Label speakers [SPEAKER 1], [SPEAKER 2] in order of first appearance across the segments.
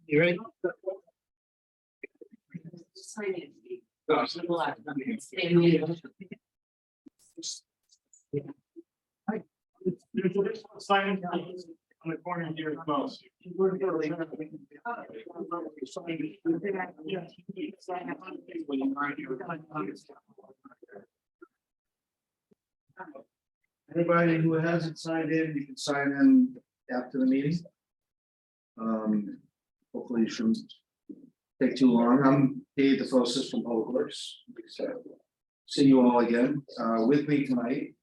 [SPEAKER 1] You ready?
[SPEAKER 2] Sign it.
[SPEAKER 1] There's a sign on the corner here as well. Anybody who hasn't signed in, you can sign in after the meeting. Hopefully it shouldn't take too long. I'm Dave DeFosis from Public Works. See you all again. With me tonight,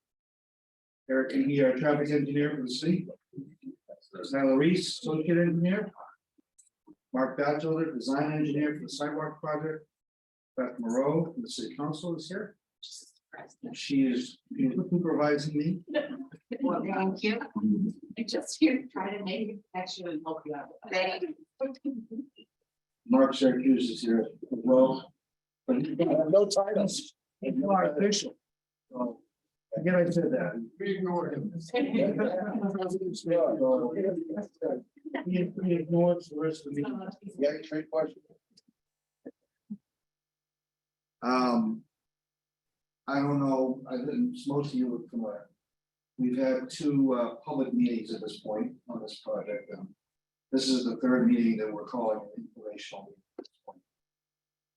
[SPEAKER 1] Eric Key, our traffic engineer for the city. Skylar Reese, associate engineer. Mark Batchelder, design engineer for the sidewalk project. Beth Moreau from the city council is here. She is supervising me.
[SPEAKER 2] Well, thank you. I'm just here to try to make it actually help you out. Thank you.
[SPEAKER 1] Mark Syracuse is here as well. But no titles. You are official. So, again, I said that. We ignored him. He ignores the rest of the meeting. Yeah, trade question. I don't know, I think most of you are familiar. We've had two public meetings at this point on this project, and this is the third meeting that we're calling an informational meeting at this point.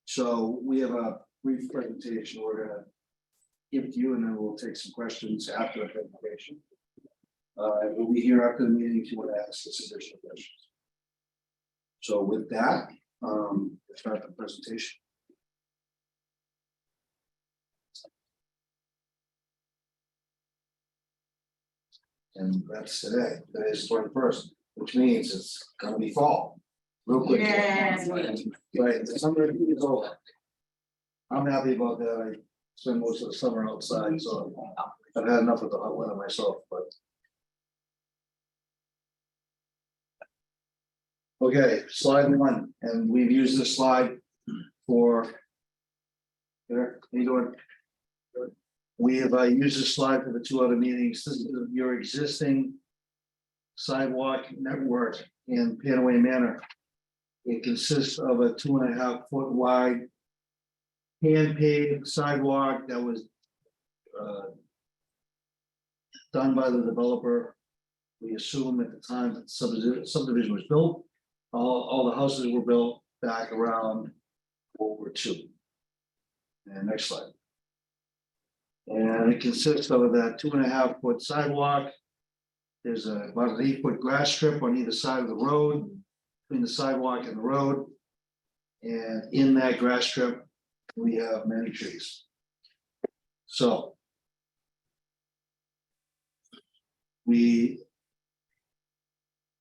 [SPEAKER 1] So we have a brief presentation we're gonna give to you, and then we'll take some questions after the presentation. We'll be here after the meeting if you want to ask us additional questions. So with that, let's start the presentation. And that's today. Today is 21st, which means it's gonna be fall. Real quick.
[SPEAKER 2] Yes.
[SPEAKER 1] Right, the summer is over. I'm happy about that. I spend most of the summer outside, so I've had enough of the hot weather myself, but. Okay, slide one, and we've used this slide for. There, how you doing? We have used this slide for the two other meetings. This is your existing sidewalk network in Panaway Manor. It consists of a 2.5 foot wide hand paved sidewalk that was done by the developer. We assume at the time that subdivision was built, all the houses were built back around World War II. And next slide. And it consists of that 2.5 foot sidewalk. There's about an 8 foot grass strip on either side of the road, between the sidewalk and the road. And in that grass strip, we have many trees. So we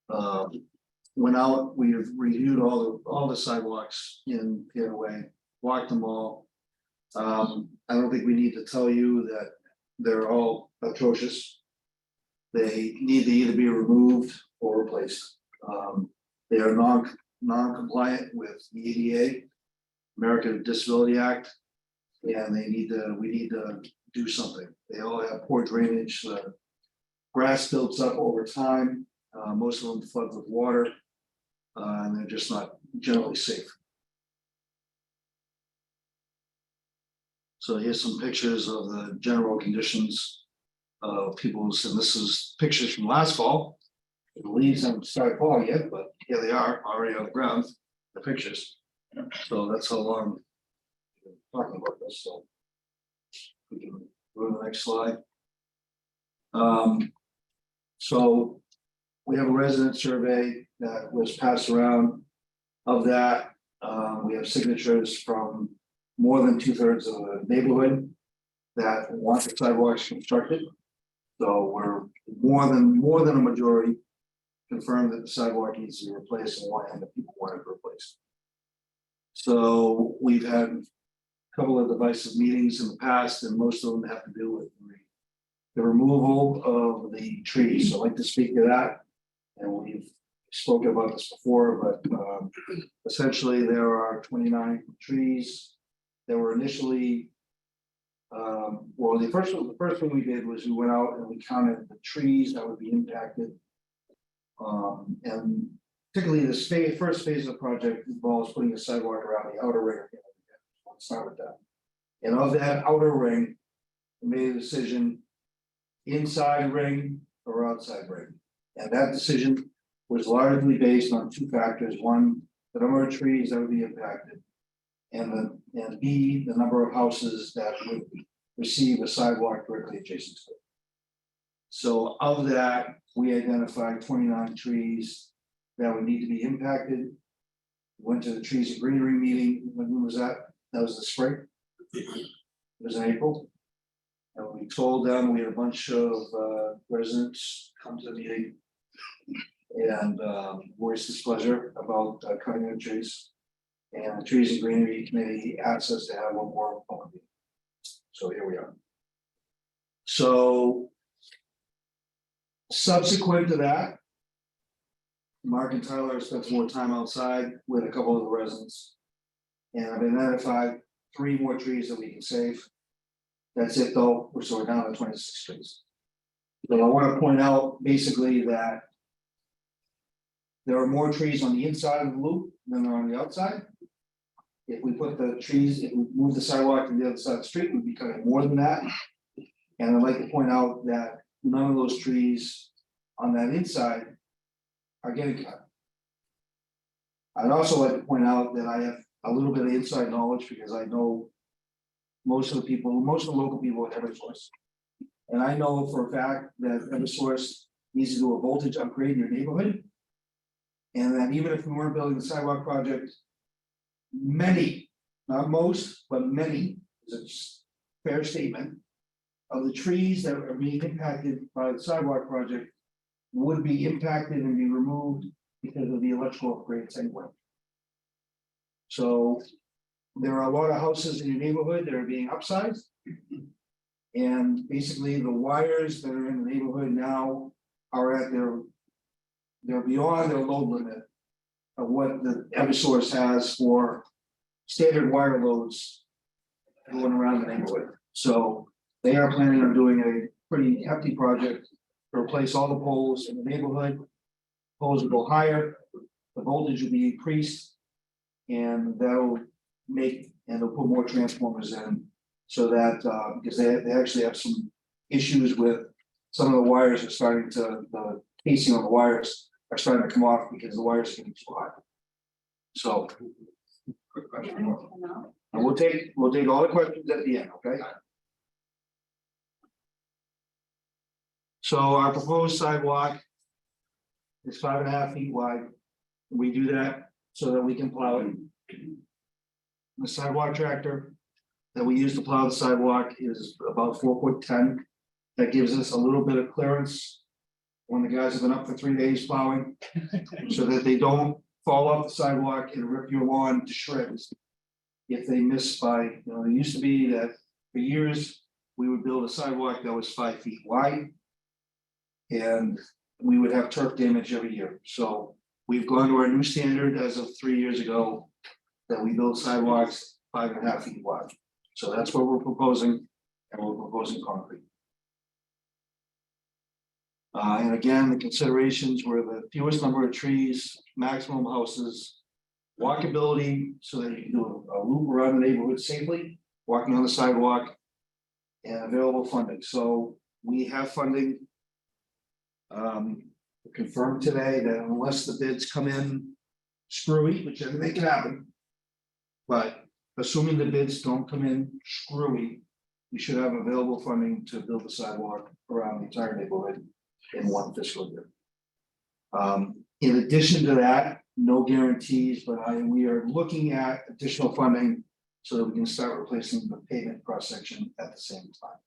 [SPEAKER 1] went out, we have reviewed all the sidewalks in Panaway, walked them all. I don't think we need to tell you that they're all atrocious. They need to either be removed or replaced. They are non-compliant with the ADA, American Disability Act, and we need to do something. They all have poor drainage. Grass builds up over time. Most of them flood with water, and they're just not generally safe. So here's some pictures of the general conditions of people's, and this is pictures from last fall. The leaves haven't started falling yet, but here they are already on the ground, the pictures. So that's how long we're talking about this. So we can go to the next slide. So we have a resident survey that was passed around. Of that, we have signatures from more than 2/3 of the neighborhood that want the sidewalks constructed. So we're more than a majority confirmed that the sidewalk needs to be replaced and the people want it replaced. So we've had a couple of divisive meetings in the past, and most of them have to do with the removal of the trees. So I'd like to speak to that. And we've spoken about this before, but essentially there are 29 trees. There were initially, well, the first thing we did was we went out and we counted the trees that would be impacted. And particularly the first phase of the project involves putting a sidewalk around the outer ring. Let's start with that. And of that outer ring, we made a decision inside ring or outside ring. And that decision was largely based on two factors. One, the number of trees that would be impacted. And B, the number of houses that would receive a sidewalk directly adjacent to it. So of that, we identified 29 trees that would need to be impacted. Went to the trees and greenery meeting. When was that? That was the spring. It was in April. And we told them, we had a bunch of residents come to the meeting. And voiced displeasure about cutting the trees. And the Trees and Greenery Committee asked us to have one more public meeting. So here we are. So subsequent to that, Mark and Tyler spent more time outside with a couple of the residents. And I've identified 3 more trees that we can save. That's it though, so we're down to 26 trees. So I want to point out basically that there are more trees on the inside of the loop than there are on the outside. If we put the trees, if we move the sidewalk to the other side of the street, we'd be cutting more than that. And I'd like to point out that none of those trees on that inside are getting cut. I'd also like to point out that I have a little bit of inside knowledge because I know most of the local people at Eversource. And I know for a fact that Eversource needs to do a voltage upgrade in your neighborhood. And that even if we weren't building the sidewalk project, many, not most, but many, is a fair statement, of the trees that are being impacted by the sidewalk project would be impacted and be removed because of the electrical upgrades anyway. So there are a lot of houses in your neighborhood that are being upsized. And basically the wires that are in the neighborhood now are at they're beyond their load limit of what the Eversource has for standard wire loads going around the neighborhood. So they are planning on doing a pretty hefty project to replace all the poles in the neighborhood. Poles will go higher, the voltage will be increased, and that'll make, and they'll put more transformers in so that because they actually have some issues with some of the wires are starting to, the casing on the wires are starting to come off because the wires are getting too hot. So quick question. And we'll take all the questions at the end, okay? So our proposed sidewalk is 5.5 feet wide. We do that so that we can plow it. The sidewalk tractor that we use to plow the sidewalk is about 4'10". That gives us a little bit of clearance when the guys have been up for 3 days plowing, so that they don't fall off the sidewalk and rip your lawn to shreds. If they miss by, it used to be that for years, we would build a sidewalk that was 5 feet wide. And we would have turf damage every year. So we've gone to our new standard as of 3 years ago, that we build sidewalks 5.5 feet wide. So that's what we're proposing, and we're proposing concrete. And again, the considerations were the fewest number of trees, maximum houses, walkability, so that you can do a loop around the neighborhood safely, walking on the sidewalk, and available funding. So we have funding. Confirmed today that unless the bids come in screwy, which anything can happen. But assuming the bids don't come in screwy, we should have available funding to build the sidewalk around the entire neighborhood in 1 fiscal year. In addition to that, no guarantees, but we are looking at additional funding so that we can start replacing the pavement cross section at the same time.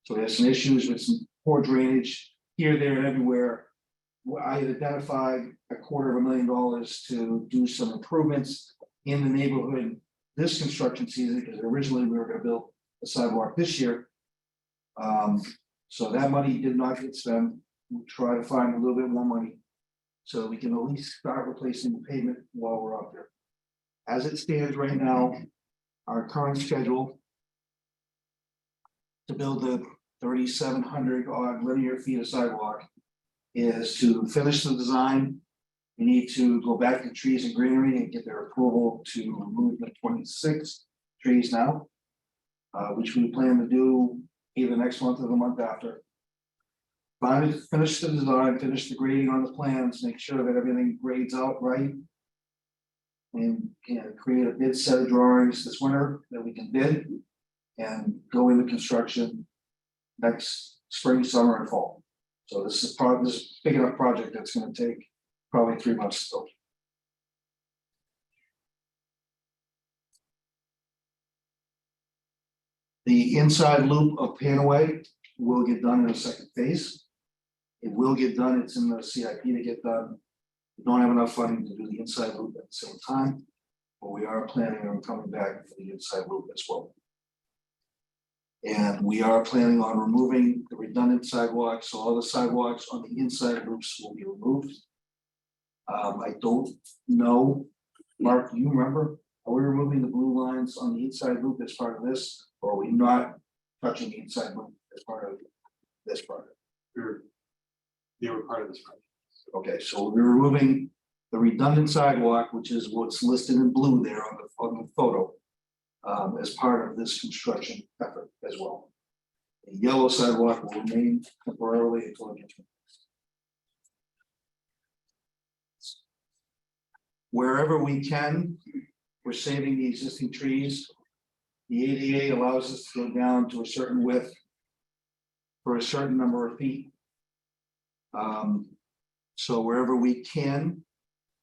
[SPEAKER 1] So we have some issues with some poor drainage here, there, and everywhere. I had identified $250,000 to do some improvements in the neighborhood this construction season, because originally we were going to build a sidewalk this year. So that money did not get spent. We'll try to find a little bit more money so we can at least start replacing the pavement while we're out there. As it stands right now, our current schedule to build the 3,700 odd linear feet of sidewalk is to finish the design We need to go back to Trees and Greenery and get their approval to remove the 26 trees now. Which we plan to do either next month or the month after. Finally, finish the design, finish the grading on the plans, make sure that everything grades out right. And create a bid set of drawings this winter that we can bid and go into construction next spring, summer and fall. So this is this big enough project that's gonna take probably 3 months still. The inside loop of Panaway will get done in a second phase. It will get done, it's in the CIP to get done. We don't have enough funding to do the inside loop at the same time, but we are planning on coming back for the inside loop as well. And we are planning on removing the redundant sidewalks, so all the sidewalks on the inside loops will be removed. I don't know, Mark, do you remember, are we removing the blue lines on the inside loop as part of this, or are we not touching the inside loop as part of this project?
[SPEAKER 3] They were part of this project.
[SPEAKER 1] Okay, so we're removing the redundant sidewalk, which is what's listed in blue there on the photo. As part of this construction effort as well. The yellow sidewalk will remain temporarily until it gets replaced. Wherever we can, we're saving the existing trees. The ADA allows us to go down to a certain width for a certain number of feet. So wherever we can,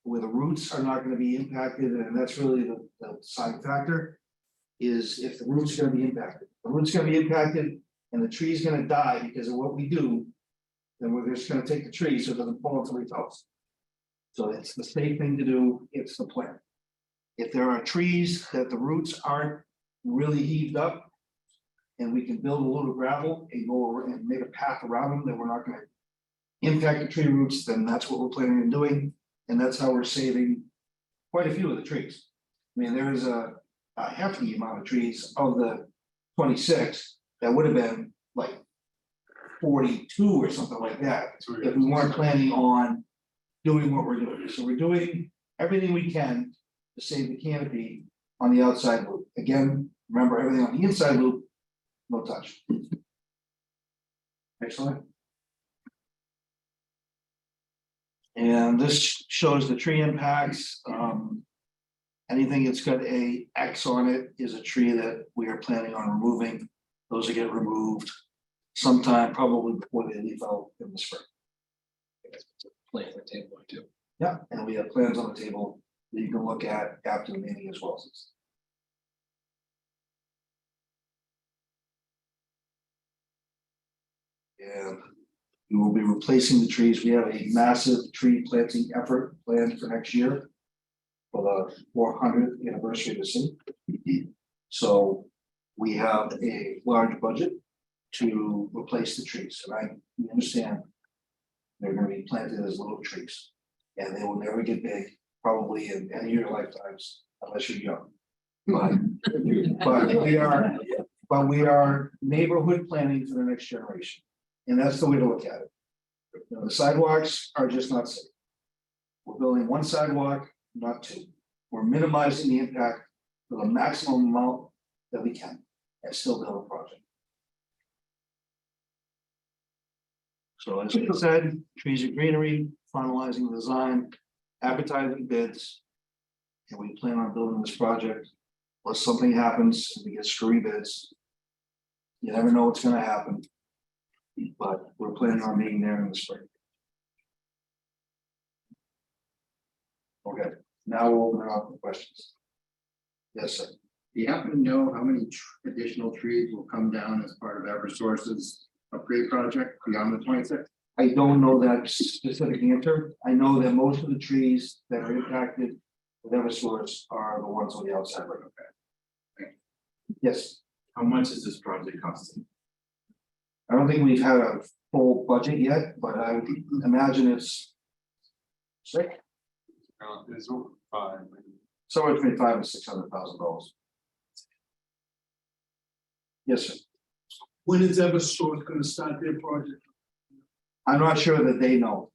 [SPEAKER 1] where the roots are not going to be impacted, and that's really the deciding factor, is if the roots are going to be impacted. The roots going to be impacted and the tree's going to die because of what we do, then we're just going to take the tree so it doesn't fall into the house. So it's the safe thing to do, it's the plan. If there are trees that the roots aren't really heaved up, and we can build a little gravel and go over and make a path around them that we're not going to impact the tree roots, then that's what we're planning on doing. And that's how we're saving quite a few of the trees. I mean, there is a hefty amount of trees of the 26 that would have been like 42 or something like that if we weren't planning on doing what we're doing. So we're doing everything we can to save the canopy on the outside loop. Again, remember everything on the inside loop, no touch. Excellent. And this shows the tree impacts. Anything that's got a X on it is a tree that we are planning on removing. Those will get removed sometime probably before they leave out in the spring.
[SPEAKER 4] Plan for table too.
[SPEAKER 1] Yeah, and we have plans on the table that you can look at after the meeting as well. And we will be replacing the trees. We have a massive tree planting effort planned for next year for the 400th anniversary of the city. So we have a large budget to replace the trees, and we understand they're going to be planted as little trees, and they will never get big, probably in any of your lifetimes, unless you're young. But we are neighborhood planning for the next generation, and that's the way to look at it. You know, the sidewalks are just not safe. We're building one sidewalk, not two. We're minimizing the impact to the maximum amount that we can and still build a project. So as I said, Trees and Greenery, finalizing the design, advertising bids. And we plan on building this project. Unless something happens and we get screwy bids. You never know what's gonna happen. But we're planning on being there in the spring. Okay, now we'll open it up for questions. Yes, sir.
[SPEAKER 5] Do you happen to know how many additional trees will come down as part of Eversource's upgrade project beyond the 26?
[SPEAKER 1] I don't know that specific answer. I know that most of the trees that are impacted with Eversource are the ones on the outside. Okay. Yes,
[SPEAKER 3] How much is this project costing?
[SPEAKER 1] I don't think we've had a full budget yet, but I would imagine it's six,
[SPEAKER 3] It's over 5.
[SPEAKER 1] somewhere between $500,000 and $600,000. Yes, sir.
[SPEAKER 6] When is Eversource gonna start their project?
[SPEAKER 1] I'm not sure that they know.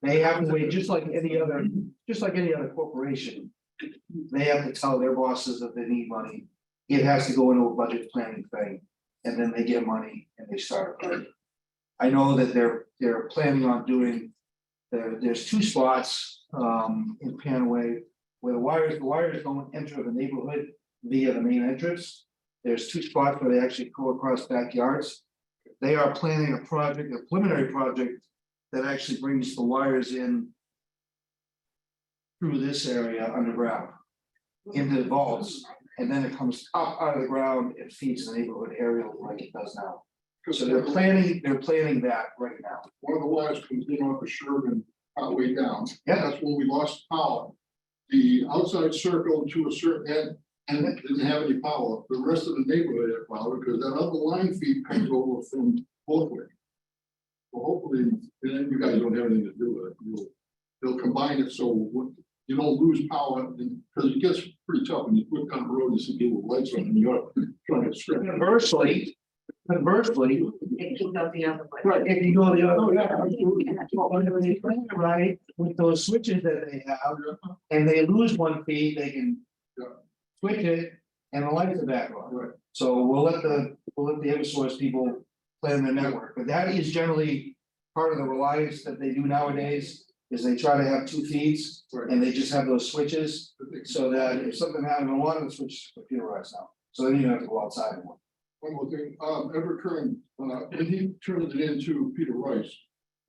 [SPEAKER 1] They have to wait, just like any other corporation. They have to tell their bosses that they need money. It has to go into a budget planning thing, and then they get money and they start. I know that they're planning on doing, there's 2 spots in Panaway where the wires don't enter the neighborhood via the main entrance. There's 2 spots where they actually go across backyards. They are planning a project, a preliminary project that actually brings the wires in through this area underground into the vaults, and then it comes up out of the ground and feeds the neighborhood aerial like it does now. So they're planning that right now.
[SPEAKER 6] One of the wires comes in off of Sherman, way down.
[SPEAKER 1] Yeah.
[SPEAKER 6] That's when we lost power. The outside circle to a certain end, and it didn't have any power. The rest of the neighborhood had power, because that other line feed comes over from both ways. So hopefully, and then you guys don't have anything to do with it. They'll combine it so you don't lose power, because it gets pretty tough when you look down the road and see people with lights on, and you're trying to strip.
[SPEAKER 1] Conversely,
[SPEAKER 2] It can go the other way.
[SPEAKER 1] right, if you go the other way, right, with those switches that they have, and they lose one feed, they can
[SPEAKER 6] Yeah.
[SPEAKER 1] switch it, and the lights are back on.
[SPEAKER 6] Right.
[SPEAKER 1] So we'll let the Eversource people plan their network, but that is generally part of the reliance that they do nowadays. Is they try to have 2 feeds,
[SPEAKER 6] Right.
[SPEAKER 1] and they just have those switches, so that if something happened, a lot of the switches are computerized now. So then you don't have to go outside anymore.
[SPEAKER 6] One more thing, Everett Kern, when he turned it into Peter Rice,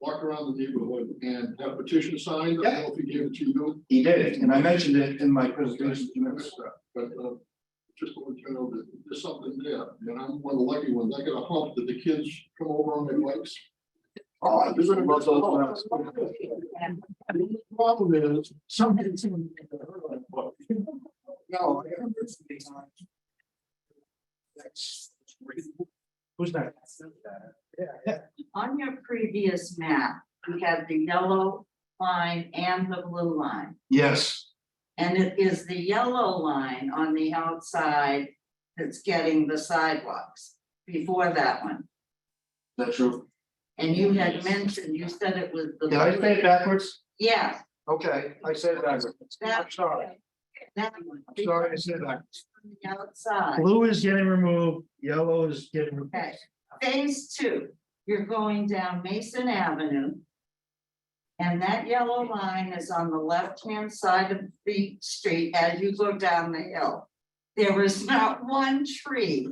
[SPEAKER 6] walked around the neighborhood and had a petition signed. I don't know if he gave it to you.
[SPEAKER 1] He did, and I mentioned it in my presentation.
[SPEAKER 6] But just to let you know that there's something there, and I'm one of the lucky ones. I got a hump that the kids come over on their bikes.
[SPEAKER 1] Oh,
[SPEAKER 6] There's any about those. Problem is,
[SPEAKER 1] Something.
[SPEAKER 6] no,
[SPEAKER 1] Who's that? Yeah.
[SPEAKER 2] On your previous map, you had the yellow line and the blue line.
[SPEAKER 1] Yes,
[SPEAKER 2] And it is the yellow line on the outside that's getting the sidewalks before that one.
[SPEAKER 1] that's true.
[SPEAKER 2] And you had mentioned, you said it was the.
[SPEAKER 1] Did I say it backwards?
[SPEAKER 2] Yeah,
[SPEAKER 1] Okay, I said it backwards. I'm
[SPEAKER 2] that.
[SPEAKER 1] sorry,
[SPEAKER 2] That one.
[SPEAKER 1] I'm sorry, I said it backwards.
[SPEAKER 2] On the outside.
[SPEAKER 1] Blue is getting removed, yellow is getting removed.
[SPEAKER 2] Okay, phase 2, you're going down Mason Avenue. And that yellow line is on the left-hand side of the street as you go down the hill. There is not one tree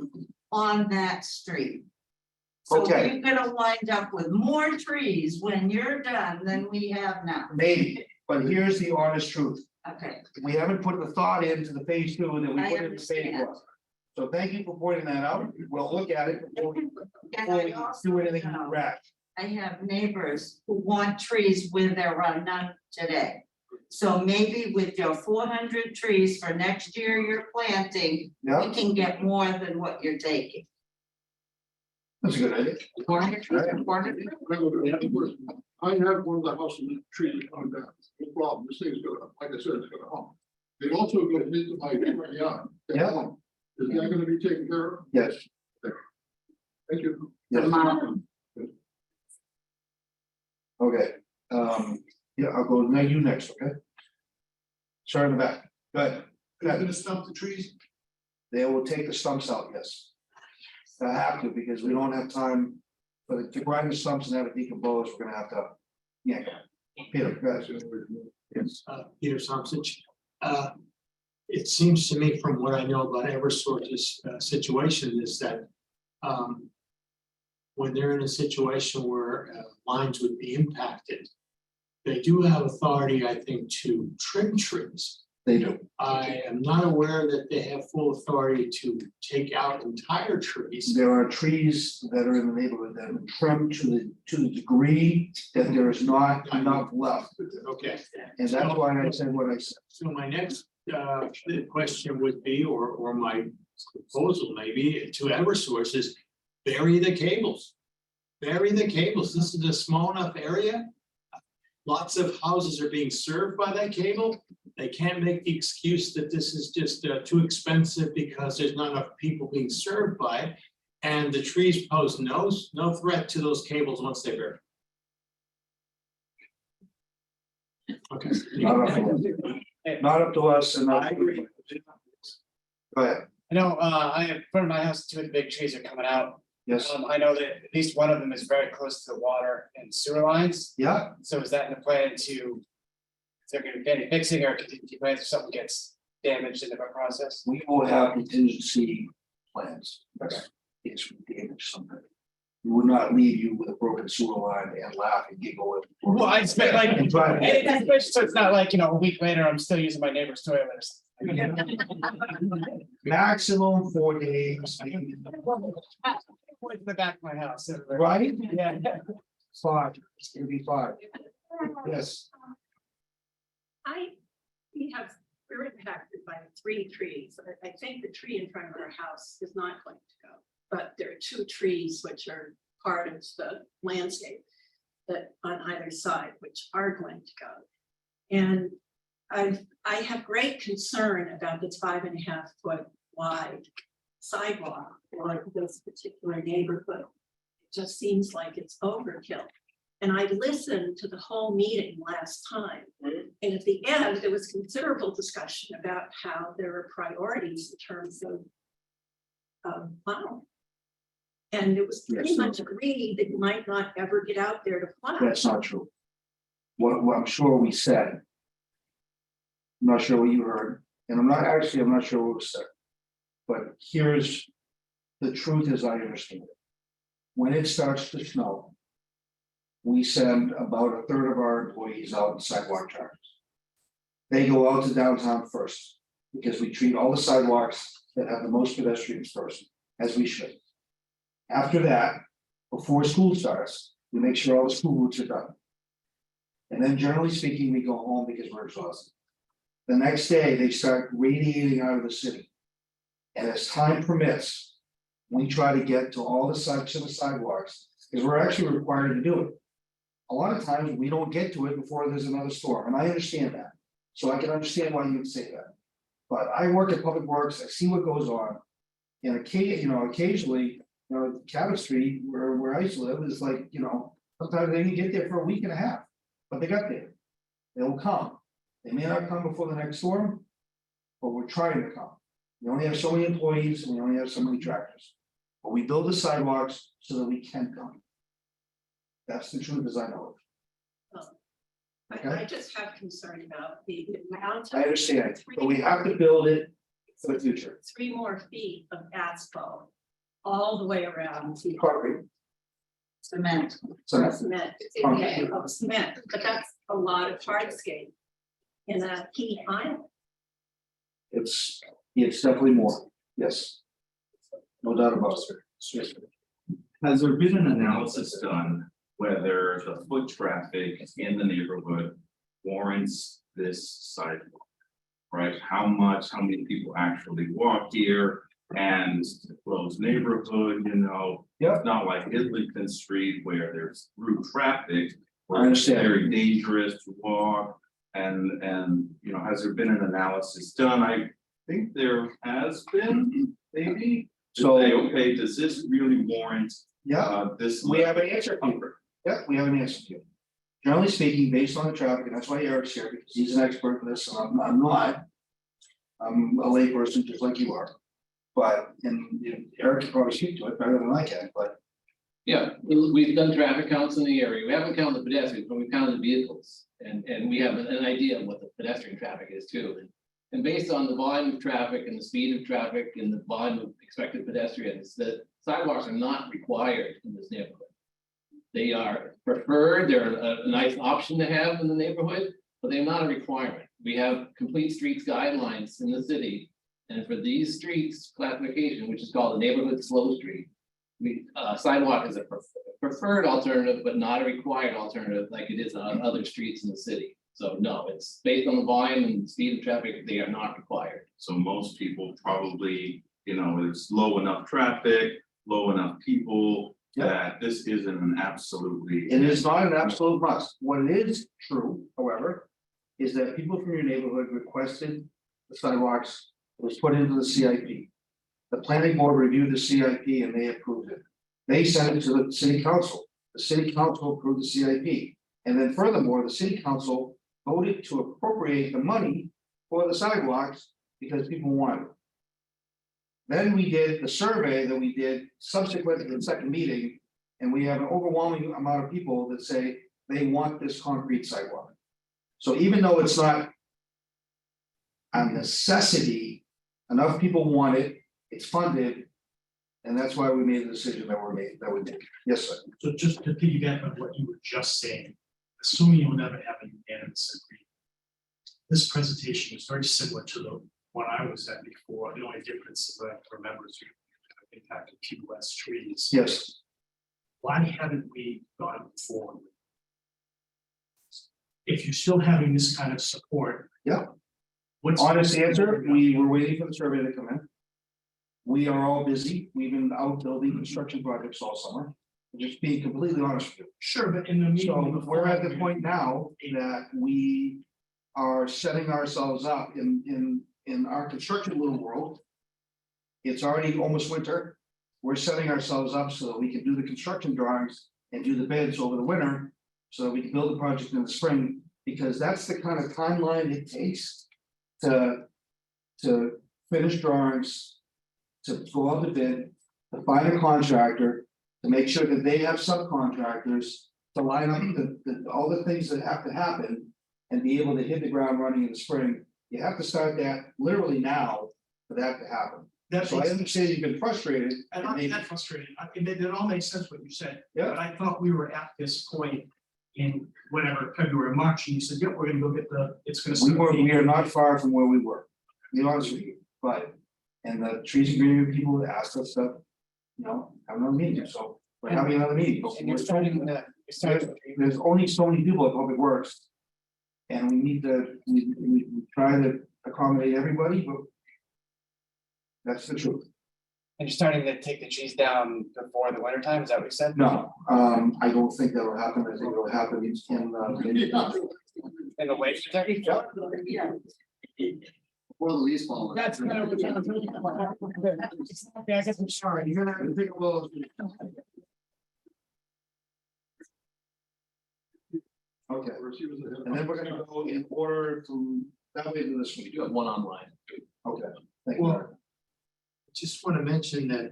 [SPEAKER 2] on that street. So
[SPEAKER 1] Okay.
[SPEAKER 2] you're gonna wind up with more trees when you're done than we have now.
[SPEAKER 1] Maybe, but here's the honest truth.
[SPEAKER 2] Okay,
[SPEAKER 1] We haven't put the thought into the phase 2 that we
[SPEAKER 2] I
[SPEAKER 1] put in the phase
[SPEAKER 2] understand.
[SPEAKER 1] 1. So thank you for pointing that out. We'll look at it before we
[SPEAKER 2] and I also
[SPEAKER 1] do anything
[SPEAKER 2] know
[SPEAKER 1] rash.
[SPEAKER 2] I have neighbors who want trees where there are none today. So maybe with your 400 trees for next year you're planting,
[SPEAKER 1] Yeah,
[SPEAKER 2] we can get more than what you're taking.
[SPEAKER 1] that's a good idea.
[SPEAKER 2] 400 trees or 400?
[SPEAKER 6] I have one of the houses, the trees coming down, no problem, this thing's gonna, like I said, it's gonna hump. It also goes into my front yard. that
[SPEAKER 1] Yeah.
[SPEAKER 6] hump. Is that gonna be taken care of?
[SPEAKER 1] Yes,
[SPEAKER 6] Thank you.
[SPEAKER 1] yes.
[SPEAKER 2] Mom,
[SPEAKER 1] Okay, yeah, I'll go, now you next, okay? Sorry in the back, good.
[SPEAKER 6] Are you gonna stump the trees?
[SPEAKER 1] They will take the stumps out, yes. I have to, because we don't have time for to grind the stumps and have it decompose, we're gonna have to, yeah. Peter, guys, yes,
[SPEAKER 4] Peter Somsich. It seems to me from what I know about Eversource's situation is that when they're in a situation where lines would be impacted, they do have authority, I think, to trim trees.
[SPEAKER 1] they do.
[SPEAKER 4] I am not aware that they have full authority to take out entire trees.
[SPEAKER 1] There are trees that are in the neighborhood that have been trimmed to the degree that there is not enough left.
[SPEAKER 4] Okay.
[SPEAKER 1] And that's why I said what I said.
[SPEAKER 4] So my next question would be, or my proposal maybe to Eversource is bury the cables. Bury the cables. This is a small enough area. Lots of houses are being served by that cable. They can't make the excuse that this is just too expensive because there's not enough people being served by it. And the trees pose no threat to those cables once they're buried. Okay.
[SPEAKER 1] Not up to us. Not up to us and not.
[SPEAKER 7] I agree.
[SPEAKER 1] Go ahead,
[SPEAKER 7] I know, I in front of my house, two of the big trees are coming out.
[SPEAKER 1] yes,
[SPEAKER 7] I know that at least one of them is very close to the water and sewer lines,
[SPEAKER 1] yeah,
[SPEAKER 7] so is that in the plan to? Is there gonna be any fixing or contingency plans if something gets damaged in the process?
[SPEAKER 1] we will have contingency plans.
[SPEAKER 7] Okay.
[SPEAKER 1] It's damage something. We would not leave you with a broken sewer line and laugh and giggle.
[SPEAKER 7] Well, I expect like,
[SPEAKER 1] And try to-
[SPEAKER 7] so it's not like, a week later, I'm still using my neighbor's toilet or something.
[SPEAKER 1] Maximum 4 days, maybe.
[SPEAKER 7] Point in the back of my house.
[SPEAKER 1] Right?
[SPEAKER 7] Yeah.
[SPEAKER 1] 5, it's gonna be 5. Yes,
[SPEAKER 8] We're impacted by 3 trees. I think the tree in front of our house is not going to go. But there are 2 trees which are part of the landscape that on either side, which are going to go. And I have great concern about this 5.5 foot wide sidewalk for this particular neighborhood. It just seems like it's overkill. And I listened to the whole meeting last time. And at the end, there was considerable discussion about how there are priorities in terms of plowing. And it was pretty
[SPEAKER 1] Yes.
[SPEAKER 8] much agreed that you might not ever get out there to plow.
[SPEAKER 1] that's not true. What I'm sure we said. I'm not sure what you heard, and I'm not sure what was said. But here's the truth as I understand it. When it starts to snow, we send about a third of our employees out in sidewalk tractors. They go out to downtown first, because we treat all the sidewalks that have the most pedestrians first, as we should. After that, before school starts, we make sure all the school routes are done. And then generally speaking, we go home because we're exhausted. The next day, they start radiating out of the city. And as time permits, we try to get to all the sides of the sidewalks, because we're actually required to do it. A lot of times, we don't get to it before there's another storm, and I understand that. So I can understand why you would say that. But I work at Public Works, I see what goes on. And occasionally, Cabot Street, where I used to live, is like, sometimes they can get there for a week and a half, but they got there. They'll come. They may not come before the next storm, but we're trying to come. We only have so many employees, and we only have so many tractors. But we build the sidewalks so that we can come. That's the truth as I know it.
[SPEAKER 8] I just have concern about the amount.
[SPEAKER 1] I understand, but we have to build it for the future.
[SPEAKER 8] 3 more feet of asphalt all the way around.
[SPEAKER 1] Concrete,
[SPEAKER 2] Cement.
[SPEAKER 1] so
[SPEAKER 8] Cement,
[SPEAKER 1] Concrete.
[SPEAKER 8] of cement, but that's a lot of hardscape in a heat island.
[SPEAKER 1] it's definitely more, yes. No doubt about it.
[SPEAKER 9] Has there been an analysis done whether the foot traffic in the neighborhood warrants this sidewalk? Right, how many people actually walk here and the close neighborhood,
[SPEAKER 1] Yeah.
[SPEAKER 9] it's not like Islington Street where there's through traffic.
[SPEAKER 1] I
[SPEAKER 9] Where it's
[SPEAKER 1] understand.
[SPEAKER 9] very dangerous to walk and has there been an analysis done? I think there has been, maybe. To
[SPEAKER 1] So-
[SPEAKER 9] say, okay, does this really warrant
[SPEAKER 1] Yeah,
[SPEAKER 9] this?
[SPEAKER 1] we have an answer for you. Yeah, we have an answer to you. Generally speaking, based on the traffic, and that's why Eric's here, because he's an expert in this, and I'm not. I'm a layperson just like you are. But, and Eric can probably speak to it better than I can, but
[SPEAKER 10] Yeah, we've done traffic counts in the area. We haven't counted the pedestrians, but we've counted the vehicles. And we have an idea of what the pedestrian traffic is too. And based on the volume of traffic and the speed of traffic and the volume of expected pedestrians, the sidewalks are not required in this neighborhood. They are preferred, they're a nice option to have in the neighborhood, but they're not a requirement. We have complete streets guidelines in the city. And for these streets classification, which is called a neighborhood slow street, sidewalk is a preferred alternative, but not a required alternative like it is on other streets in the city. So no, it's based on the volume and speed of traffic, they are not required.
[SPEAKER 9] So most people probably, it's low enough traffic, low enough people.
[SPEAKER 1] Yeah.
[SPEAKER 9] That this isn't an absolutely.
[SPEAKER 1] it is not an absolute must. What is true, however, is that people from your neighborhood requested the sidewalks, it was put into the CIP. The planning board reviewed the CIP and they approved it. They sent it to the city council. The city council approved the CIP. And then furthermore, the city council voted to appropriate the money for the sidewalks because people wanted it. Then we did the survey that we did subsequent to the second meeting, and we have an overwhelming amount of people that say they want this concrete sidewalk. So even though it's not a necessity, enough people want it, it's funded. And that's why we made the decision that we did. Yes, sir.
[SPEAKER 11] So just to piggyback on what you were just saying, assuming you'll never have a unanimous agreement. This presentation is very similar to the one I was at before. The only difference is that I remember is you impacted Key West trees.
[SPEAKER 1] Yes.
[SPEAKER 11] Why haven't we gone forward? If you're still having this kind of support.
[SPEAKER 1] Yeah.
[SPEAKER 11] What's
[SPEAKER 1] Honest answer, we were waiting for the survey to come in. We are all busy. We've been out building construction projects all summer. Just being completely honest with you.
[SPEAKER 11] Sure, but in the meeting.
[SPEAKER 1] So we're at the
[SPEAKER 11] before-
[SPEAKER 1] point now that we are setting ourselves up in our construction little world. It's already almost winter. We're setting ourselves up so that we can do the construction drawings and do the bids over the winter. So that we can build the project in the spring, because that's the kind of timeline it takes to finish drawings, to go out to bid, to find a contractor, to make sure that they have subcontractors to line up all the things that have to happen and be able to hit the ground running in the spring. You have to start that literally now for that to happen.
[SPEAKER 11] That
[SPEAKER 1] So I
[SPEAKER 11] makes-
[SPEAKER 1] understand you've been frustrated.
[SPEAKER 11] And I'm not frustrated. It all makes sense what you said.
[SPEAKER 1] Yeah.
[SPEAKER 11] But I thought we were at this point in whatever, February, March, and you said, yep, we're gonna go get it's gonna.
[SPEAKER 1] We are not far from where we were, to be honest with you, but, and the trees and greenery people asked us to, have another meeting, so we're having another meeting. But
[SPEAKER 7] And you're starting the,
[SPEAKER 1] There's only so many people at Public Works. And we need to, we try to accommodate everybody, but that's the truth.
[SPEAKER 7] and you're starting to take the trees down before the winter time, is that what you said?
[SPEAKER 1] No, I don't think that'll happen. I think it'll happen in.
[SPEAKER 7] In the wait for that?
[SPEAKER 2] Yeah.
[SPEAKER 5] Before the leaves fall.
[SPEAKER 7] That's kind of. Yeah, I guess I'm sorry, you're gonna.
[SPEAKER 1] Okay, and then we're gonna go in order to, that way to this week.
[SPEAKER 10] You have one online.
[SPEAKER 1] Okay, thank you.
[SPEAKER 4] Well, just want to mention that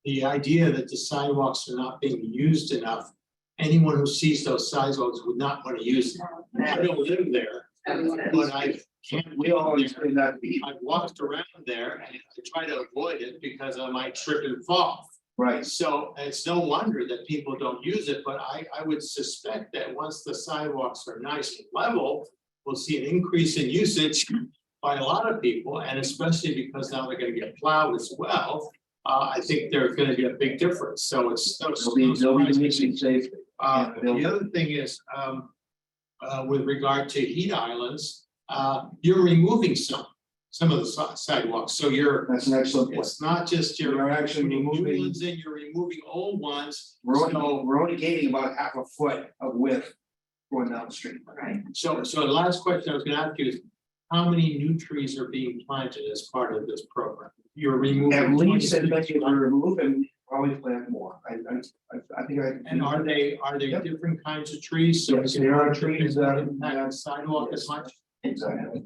[SPEAKER 4] the idea that the sidewalks are not being used enough. Anyone who sees those sidewalks would not want to use them. I don't live there, but I can't.
[SPEAKER 1] We always say that.
[SPEAKER 4] I've walked around there and I try to avoid it because I might trip and fall.
[SPEAKER 1] Right,
[SPEAKER 4] So it's no wonder that people don't use it, but I would suspect that once the sidewalks are nice and level, we'll see an increase in usage by a lot of people, and especially because now they're gonna get plowed as well. I think there's gonna be a big difference, so it's.
[SPEAKER 1] they'll be using safely.
[SPEAKER 4] The other thing is, with regard to heat islands, you're removing some of the sidewalks, so
[SPEAKER 1] That's an excellent point.
[SPEAKER 4] it's not just
[SPEAKER 1] You're
[SPEAKER 4] you're
[SPEAKER 1] actually
[SPEAKER 4] putting new
[SPEAKER 1] removing,
[SPEAKER 4] ones in, you're removing old ones.
[SPEAKER 1] we're only gaining about half a foot of width going down the street.
[SPEAKER 2] Right.
[SPEAKER 4] So the last question I was gonna ask you is, how many new trees are being planted as part of this program? You're removing.
[SPEAKER 1] At least,
[SPEAKER 4] 26
[SPEAKER 1] that you remove and probably plant more. I think I.
[SPEAKER 4] And are they
[SPEAKER 1] Yep.
[SPEAKER 4] different kinds of trees? So
[SPEAKER 1] Yes,
[SPEAKER 4] we can
[SPEAKER 1] there are
[SPEAKER 4] have them
[SPEAKER 1] trees that-
[SPEAKER 4] impact the sidewalk as much?
[SPEAKER 1] Exactly.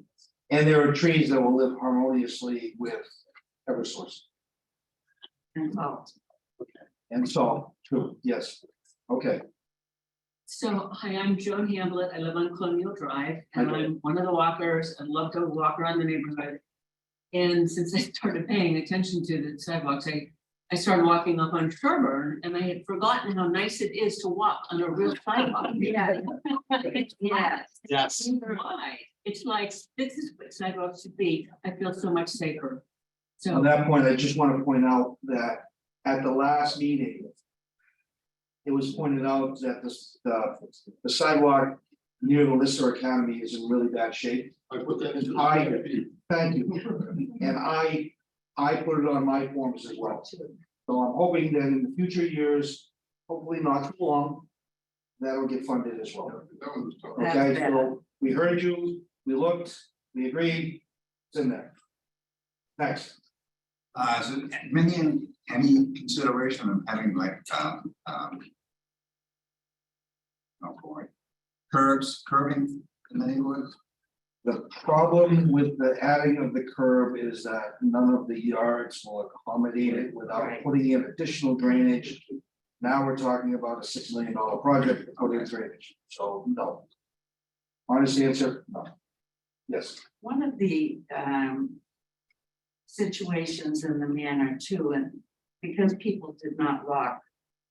[SPEAKER 1] And there are trees that will live harmoniously with Eversource and salt, true, yes. Okay,
[SPEAKER 12] So, hi, I'm Joan Hamlet. I live on Colonial Drive and
[SPEAKER 1] Hi, Joan.
[SPEAKER 12] I'm one of the walkers. I love to walk around the neighborhood. And since I started paying attention to the sidewalks, I started walking up on Sherburne and I had forgotten how nice it is to walk on a real sidewalk.
[SPEAKER 2] Yeah.
[SPEAKER 12] Yeah.
[SPEAKER 4] Yes.
[SPEAKER 12] Why? It's like, this is what sidewalks should be. I feel so much safer.
[SPEAKER 1] on
[SPEAKER 12] So,
[SPEAKER 1] that point, I just want to point out that at the last meeting, it was pointed out that the sidewalk near the Lister Academy is in really bad shape.
[SPEAKER 6] I put that in.
[SPEAKER 1] Thank you. And I put it on my forms as well. So I'm hoping that in the future years, hopefully not too long, that'll get funded as well.
[SPEAKER 6] That was tough.
[SPEAKER 2] That's
[SPEAKER 1] Okay,
[SPEAKER 2] bad.
[SPEAKER 1] so we heard you, we looked, we agreed, it's in there. Next,
[SPEAKER 13] So any consideration of having like,
[SPEAKER 5] Curbs, curbing in the neighborhood?
[SPEAKER 1] The problem with the adding of the curb is that none of the yards will accommodate it without
[SPEAKER 2] Right.
[SPEAKER 1] putting in additional drainage. Now we're talking about a $6 million project to put in drainage, so no. Honest answer, no. Yes,
[SPEAKER 2] One of the situations in the manor too, and because people did not walk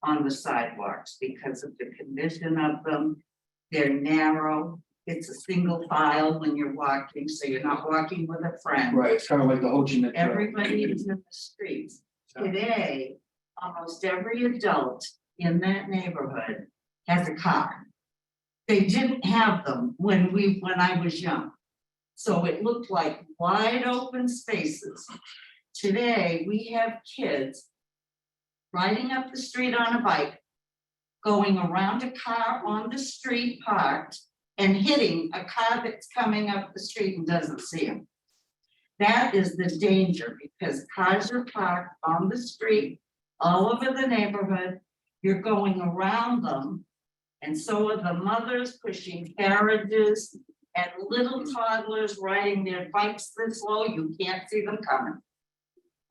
[SPEAKER 2] on the sidewalks because of the condition of them. They're narrow, it's a single file when you're walking, so you're not walking with a friend.
[SPEAKER 1] right, it's kind of like the Ho Chi Minh Trail.
[SPEAKER 2] Everybody is in the streets. Today, almost every adult in that neighborhood has a car. They didn't have them when I was young. So it looked like wide open spaces. Today, we have kids riding up the street on a bike, going around a car on the street parked and hitting a car that's coming up the street and doesn't see them. That is the danger because cars are parked on the street all over the neighborhood. You're going around them. And so are the mothers pushing carriages and little toddlers riding their bikes this low, you can't see them coming.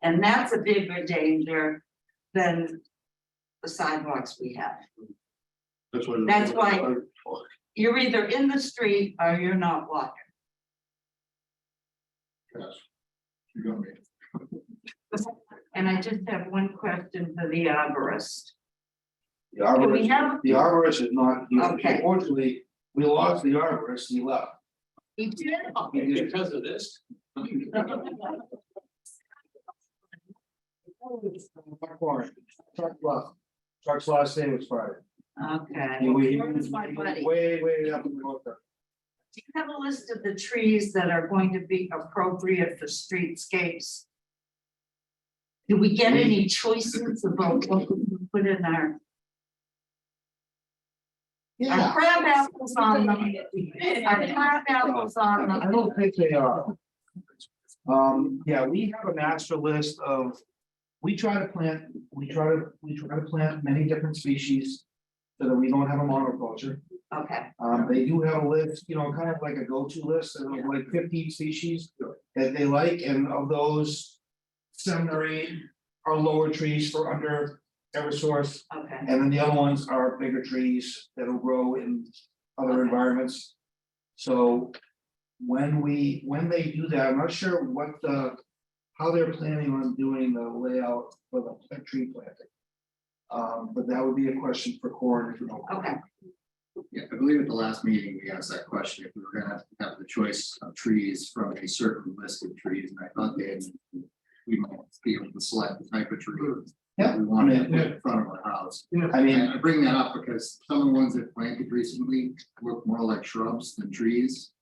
[SPEAKER 2] And that's a bigger danger than the sidewalks we have. That's why you're either in the street or you're not walking.
[SPEAKER 6] Yes. You got me.
[SPEAKER 2] And I just have one question for the arborist.
[SPEAKER 1] The
[SPEAKER 2] Can we
[SPEAKER 1] arborist,
[SPEAKER 2] have,
[SPEAKER 1] the arborist is not,
[SPEAKER 2] Okay.
[SPEAKER 1] unfortunately, we lost the arborist, he left.
[SPEAKER 2] he did,
[SPEAKER 4] Because of this.
[SPEAKER 1] Truck's last day was Friday.
[SPEAKER 2] okay.
[SPEAKER 1] He
[SPEAKER 2] Where's my
[SPEAKER 1] was
[SPEAKER 2] buddy?
[SPEAKER 1] way up in the north.
[SPEAKER 2] Do you have a list of the trees that are going to be appropriate for streetscapes? Do we get any choices about what we can put in our crab apples on them? Our crab apples on
[SPEAKER 1] I
[SPEAKER 2] them.
[SPEAKER 1] don't think they are. Yeah, we have a master list of, we try to plant many different species. So that we don't have a monoculture.
[SPEAKER 2] Okay,
[SPEAKER 1] They do have a list, kind of like a go-to list of like 15 species that they like, and of those. 7 or 8 are lower trees for under Eversource,
[SPEAKER 2] okay.
[SPEAKER 1] and then the other ones are bigger trees that'll grow in other environments. So when they do that, I'm not sure how they're planning on doing the layout for the tree planting. But that would be a question for Corin, if you know.
[SPEAKER 2] Okay,
[SPEAKER 5] Yeah, I believe at the last meeting, we asked that question, if we were gonna have the choice of trees from a certain list of trees, and I thought we might be able to select the type of tree.
[SPEAKER 1] Yeah,
[SPEAKER 5] We wanted to put in front of our house.
[SPEAKER 1] I mean,
[SPEAKER 5] And I bring that up because some of the ones that planted recently look more like shrubs than trees,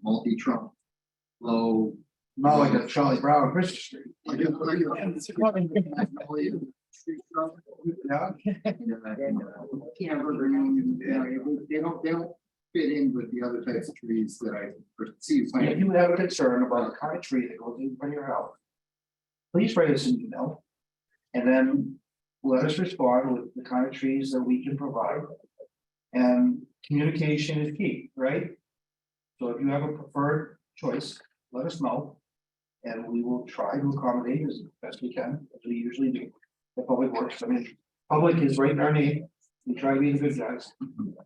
[SPEAKER 5] multi-trunk. Low.
[SPEAKER 1] not like a Charlie Brown Christmas tree.
[SPEAKER 5] I guess, what do you-
[SPEAKER 1] Yeah.
[SPEAKER 5] Evergreen, they don't fit in with the other types of trees that I see
[SPEAKER 1] If
[SPEAKER 5] planted.
[SPEAKER 1] you have a concern about the kind of tree that goes in front of your house. Please write us an email. And then let us respond with the kind of trees that we can provide. And communication is key, right? So if you have a preferred choice, let us know. And we will try to accommodate as best we can, as we usually do. The public works, I mean, public is right in our name. We try to be the good guys.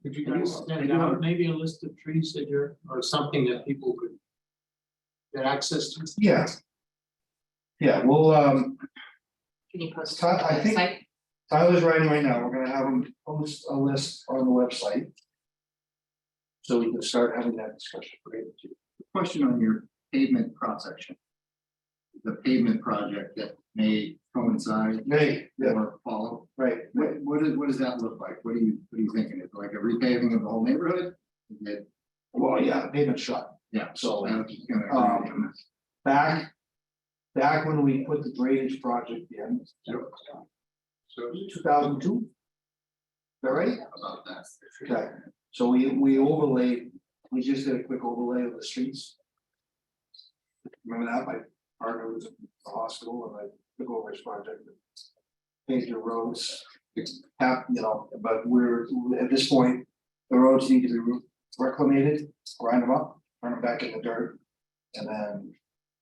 [SPEAKER 4] Could you guys send out maybe a list of trees that or something that people could get access to?
[SPEAKER 1] Yeah. Yeah, we'll,
[SPEAKER 12] Can you post?
[SPEAKER 1] I think-
[SPEAKER 12] Site?
[SPEAKER 1] Tyler's writing right now, we're gonna have him post a list on the website. So we can start having that discussion.
[SPEAKER 5] Question on your pavement cross section. The pavement project that may coincide
[SPEAKER 1] Hey, yeah,
[SPEAKER 5] or follow,
[SPEAKER 1] right,
[SPEAKER 5] what does that look like? What are you thinking? Is it like a repaving of the whole neighborhood? Is it?
[SPEAKER 1] well, yeah, pavement shut,
[SPEAKER 5] Yeah,
[SPEAKER 1] so,
[SPEAKER 5] I'm just gonna-
[SPEAKER 1] back when we put the drainage project in. So 2002. Is that right?
[SPEAKER 5] About that.
[SPEAKER 1] Okay, so we overlaid, we just did a quick overlay of the streets. Remember that, my partner was in the hospital and I took over his project. Paved the roads, but we're, at this point, The roads need to be reclamated, grind them up, turn them back in the dirt. And then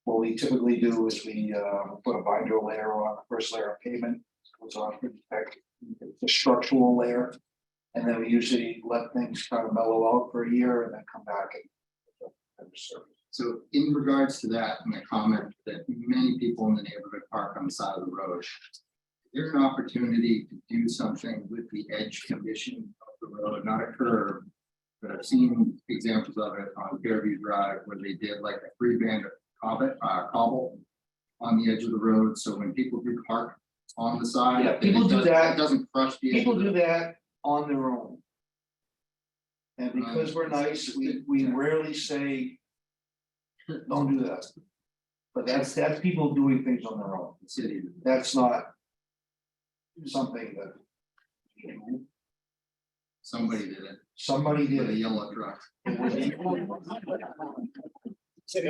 [SPEAKER 1] what we typically do is we put a binder layer on the first layer of pavement, goes on to protect the structural layer. And then we usually let things kind of mellow out for a year and then come back and service.
[SPEAKER 5] So in regards to that, and the comment that many people in the neighborhood park on the side of the road. There's an opportunity to do something with the edge condition of the road, not a curve. But I've seen examples of it on Fairview Drive where they did like a 3-band cobble on the edge of the road. So when people do park on the side.
[SPEAKER 1] Yeah, people do that.
[SPEAKER 5] It doesn't crush the. edge
[SPEAKER 1] People
[SPEAKER 5] of
[SPEAKER 1] do
[SPEAKER 5] the-
[SPEAKER 1] that on their own. And because we're nice, we rarely say, don't do that. But that's people doing things on their own.
[SPEAKER 5] The city.
[SPEAKER 1] That's not something that.
[SPEAKER 5] Somebody did it
[SPEAKER 1] Somebody
[SPEAKER 5] with a
[SPEAKER 1] did.
[SPEAKER 5] yellow truck.
[SPEAKER 1] It was- You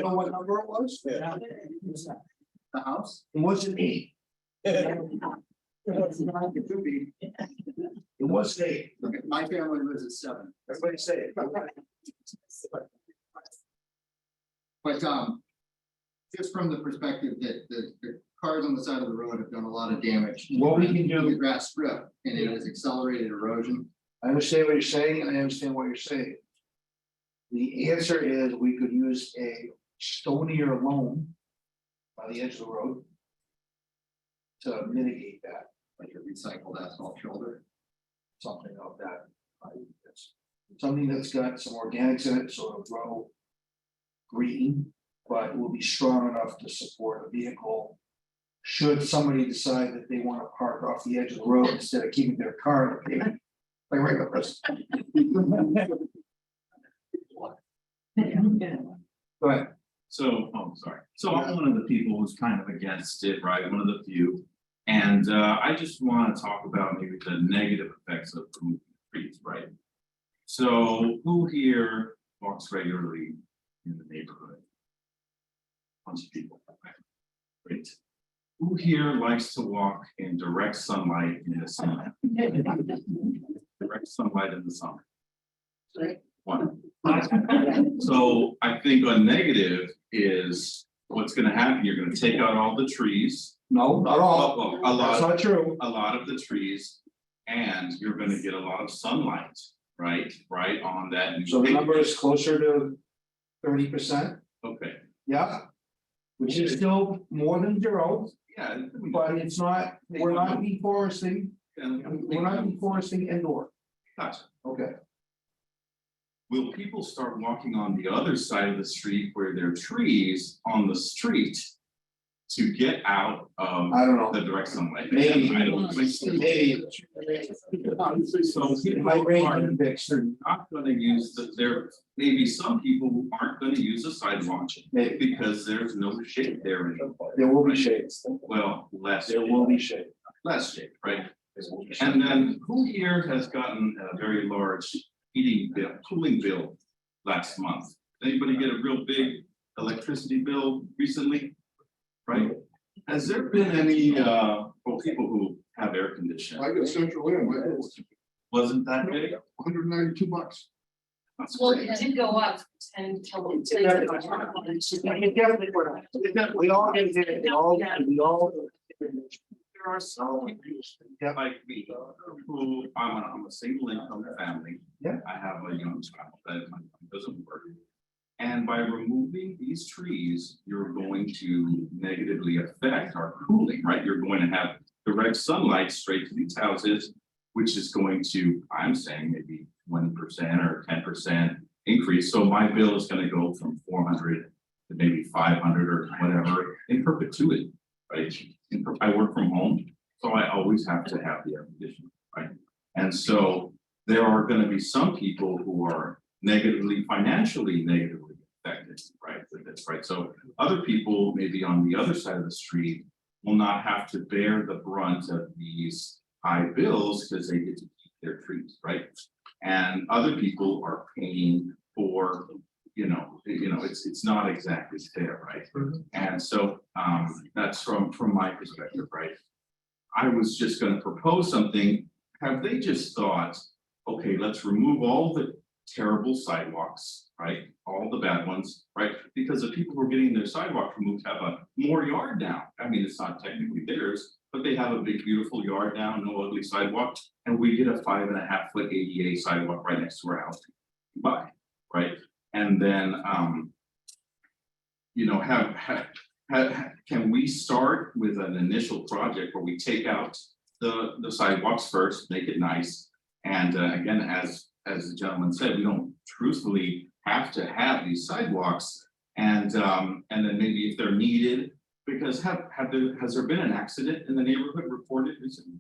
[SPEAKER 1] know what number it was?
[SPEAKER 5] The house?
[SPEAKER 1] It wasn't 8. It could be. It was 8.
[SPEAKER 5] Okay, my family lives at 7.
[SPEAKER 1] Everybody say it.
[SPEAKER 5] But just from the perspective that the cars on the side of the road have done a lot of damage.
[SPEAKER 1] What we can
[SPEAKER 5] to
[SPEAKER 1] do-
[SPEAKER 5] the grass strip, and it has accelerated erosion.
[SPEAKER 1] I understand what you're saying, and I understand what you're saying. The answer is we could use a stonier loam by the edge of the road to mitigate that,
[SPEAKER 5] Like a recycled asphalt shoulder.
[SPEAKER 1] something of that. It's something that's got some organics in it, so it'll grow green, but it will be strong enough to support a vehicle. Should somebody decide that they want to park off the edge of the road instead of keeping their car in the pavement, like regular person. Go ahead.
[SPEAKER 9] So, oh, sorry. So I'm one of the people who's kind of against it, right? One of the few. And I just want to talk about maybe the negative effects of removing trees, right? So who here walks regularly in the neighborhood? Bunch of people. Okay, great. Who here likes to walk in direct sunlight in the summer? Direct sunlight in the summer. One. So I think a negative is what's gonna happen, you're gonna take out all the trees.
[SPEAKER 1] No, not all.
[SPEAKER 9] A
[SPEAKER 1] That's
[SPEAKER 9] lot,
[SPEAKER 1] not true.
[SPEAKER 9] a lot of the trees, and you're gonna get a lot of sunlight, right, on that. new
[SPEAKER 1] So the number
[SPEAKER 9] pavement.
[SPEAKER 1] is closer to 30%,
[SPEAKER 9] Okay,
[SPEAKER 1] yeah. Which is still more than 0,
[SPEAKER 9] yeah.
[SPEAKER 1] but it's not, we're not deforesting, we're not deforesting indoor,
[SPEAKER 9] Gotcha.
[SPEAKER 1] okay.
[SPEAKER 9] Will people start walking on the other side of the street where there are trees on the street to get out of
[SPEAKER 1] I don't know,
[SPEAKER 9] the direct sunlight?
[SPEAKER 1] Maybe.
[SPEAKER 9] I don't think so.
[SPEAKER 1] maybe.
[SPEAKER 9] So people
[SPEAKER 1] My brain
[SPEAKER 9] are
[SPEAKER 1] can fix it,
[SPEAKER 9] not gonna use there maybe some people who aren't gonna use the sidewalk
[SPEAKER 1] maybe,
[SPEAKER 9] because there's no shade there anymore.
[SPEAKER 1] there will be shades,
[SPEAKER 9] Well, less.
[SPEAKER 1] there will be shade.
[SPEAKER 9] Less shade, right? And then who here has gotten a very large heating bill, cooling bill last month? Anybody get a real big electricity bill recently? Right? Has there been any for people who have air conditioning?
[SPEAKER 6] I got central air, my bill was
[SPEAKER 9] Wasn't that big?
[SPEAKER 6] $192.
[SPEAKER 9] That's
[SPEAKER 12] Well,
[SPEAKER 9] great.
[SPEAKER 12] it did go up 10 till.
[SPEAKER 1] We all get it, we all.
[SPEAKER 9] There are some like me, who I'm a single income family.
[SPEAKER 1] Yeah.
[SPEAKER 9] I have a young child that doesn't work. And by removing these trees, you're going to negatively affect our cooling, right? You're going to have direct sunlight straight to these houses, which is going to, I'm saying maybe 20% or 10% increase. So my bill is gonna go from 400 to maybe 500 or whatever in perpetuity, right? I work from home, so I always have to have the air conditioning, right? And so there are gonna be some people who are financially negatively affected, right, with this, right? So other people, maybe on the other side of the street, will not have to bear the brunt of these high bills because they get to keep their trees, right? And other people are paying for, it's not exactly fair, right? And so that's from my perspective, right? I was just gonna propose something. Have they just thought okay, let's remove all the terrible sidewalks, right? All the bad ones, right? Because the people who are getting their sidewalk removed have a more yard now. I mean, it's not technically theirs, but they have a big, beautiful yard now, no ugly sidewalk. And we get a 5.5 foot ADA sidewalk right next to our house. Bye, right? And then, you know, can we start with an initial project where we take out the sidewalks first, make it nice? And again, as the gentleman said, we don't truthfully have to have these sidewalks. And then maybe if they're needed, because has there been an accident in the neighborhood reported recently?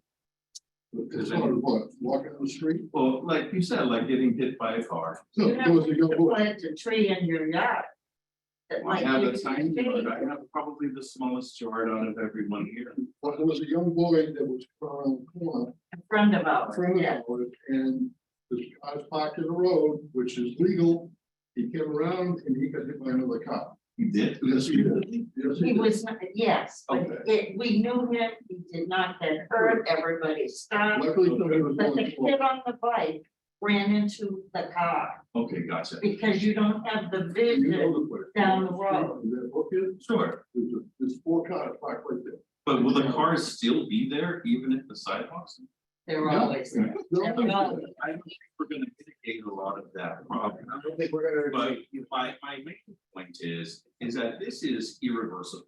[SPEAKER 6] As far as what, walking on the street?
[SPEAKER 9] Well, like you said, like getting hit by a car.
[SPEAKER 6] No,
[SPEAKER 2] You
[SPEAKER 6] there was a young
[SPEAKER 2] have to
[SPEAKER 6] boy.
[SPEAKER 2] plant a tree in your yard. That
[SPEAKER 9] I
[SPEAKER 2] might
[SPEAKER 9] have a
[SPEAKER 2] give you
[SPEAKER 9] tiny yard.
[SPEAKER 2] shade.
[SPEAKER 9] I have probably the smallest yard out of everyone here.
[SPEAKER 6] But there was a young boy that was around the corner,
[SPEAKER 2] A friend of
[SPEAKER 6] a
[SPEAKER 2] ours,
[SPEAKER 6] friend
[SPEAKER 2] yeah.
[SPEAKER 6] of ours, and this guy's parked in the road, which is legal. He came around and he got hit by another car.
[SPEAKER 9] You did?
[SPEAKER 6] Yes, he did. Yes,
[SPEAKER 2] He
[SPEAKER 6] did.
[SPEAKER 2] was, not- yes, but
[SPEAKER 9] Okay.
[SPEAKER 2] we knew him, he did not get hurt, everybody stopped.
[SPEAKER 6] Luckily, somebody was
[SPEAKER 2] But the
[SPEAKER 6] going
[SPEAKER 2] kid on the bike ran into the car
[SPEAKER 9] Okay, gotcha.
[SPEAKER 2] because you don't have the
[SPEAKER 6] You know
[SPEAKER 2] vision.
[SPEAKER 6] the place.
[SPEAKER 2] down the road.
[SPEAKER 6] Is that book it?
[SPEAKER 9] Sure.
[SPEAKER 6] There's 4 cars parked right there.
[SPEAKER 9] But will the cars still be there even if the sidewalks?
[SPEAKER 2] They're
[SPEAKER 6] Yeah.
[SPEAKER 2] always there.
[SPEAKER 6] They're
[SPEAKER 2] They're
[SPEAKER 6] always
[SPEAKER 2] always
[SPEAKER 6] there.
[SPEAKER 9] I don't think we're gonna mitigate a lot of that problem.
[SPEAKER 1] I don't think we're
[SPEAKER 9] But
[SPEAKER 1] gonna.
[SPEAKER 9] my main point is that this is irreversible,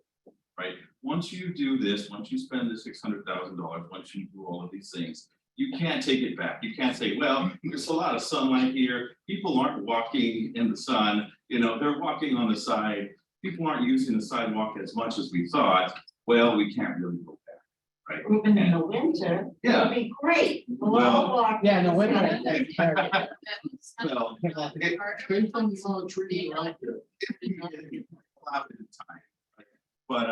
[SPEAKER 9] right? Once you do this, once you spend the $600,000, once you do all of these things, you can't take it back. You can't say, well, there's a lot of sunlight here. People aren't walking in the sun, you know, they're walking on the side. People aren't using the sidewalk as much as we thought. Well, we can't really go back, right?
[SPEAKER 2] Even in the winter,
[SPEAKER 9] Yeah.
[SPEAKER 2] it'll be great. We'll
[SPEAKER 9] Well-
[SPEAKER 2] all walk.
[SPEAKER 7] Yeah, no, we're
[SPEAKER 2] Yeah.
[SPEAKER 7] not.
[SPEAKER 9] Well,
[SPEAKER 6] Based on the amount of trees out there.
[SPEAKER 9] But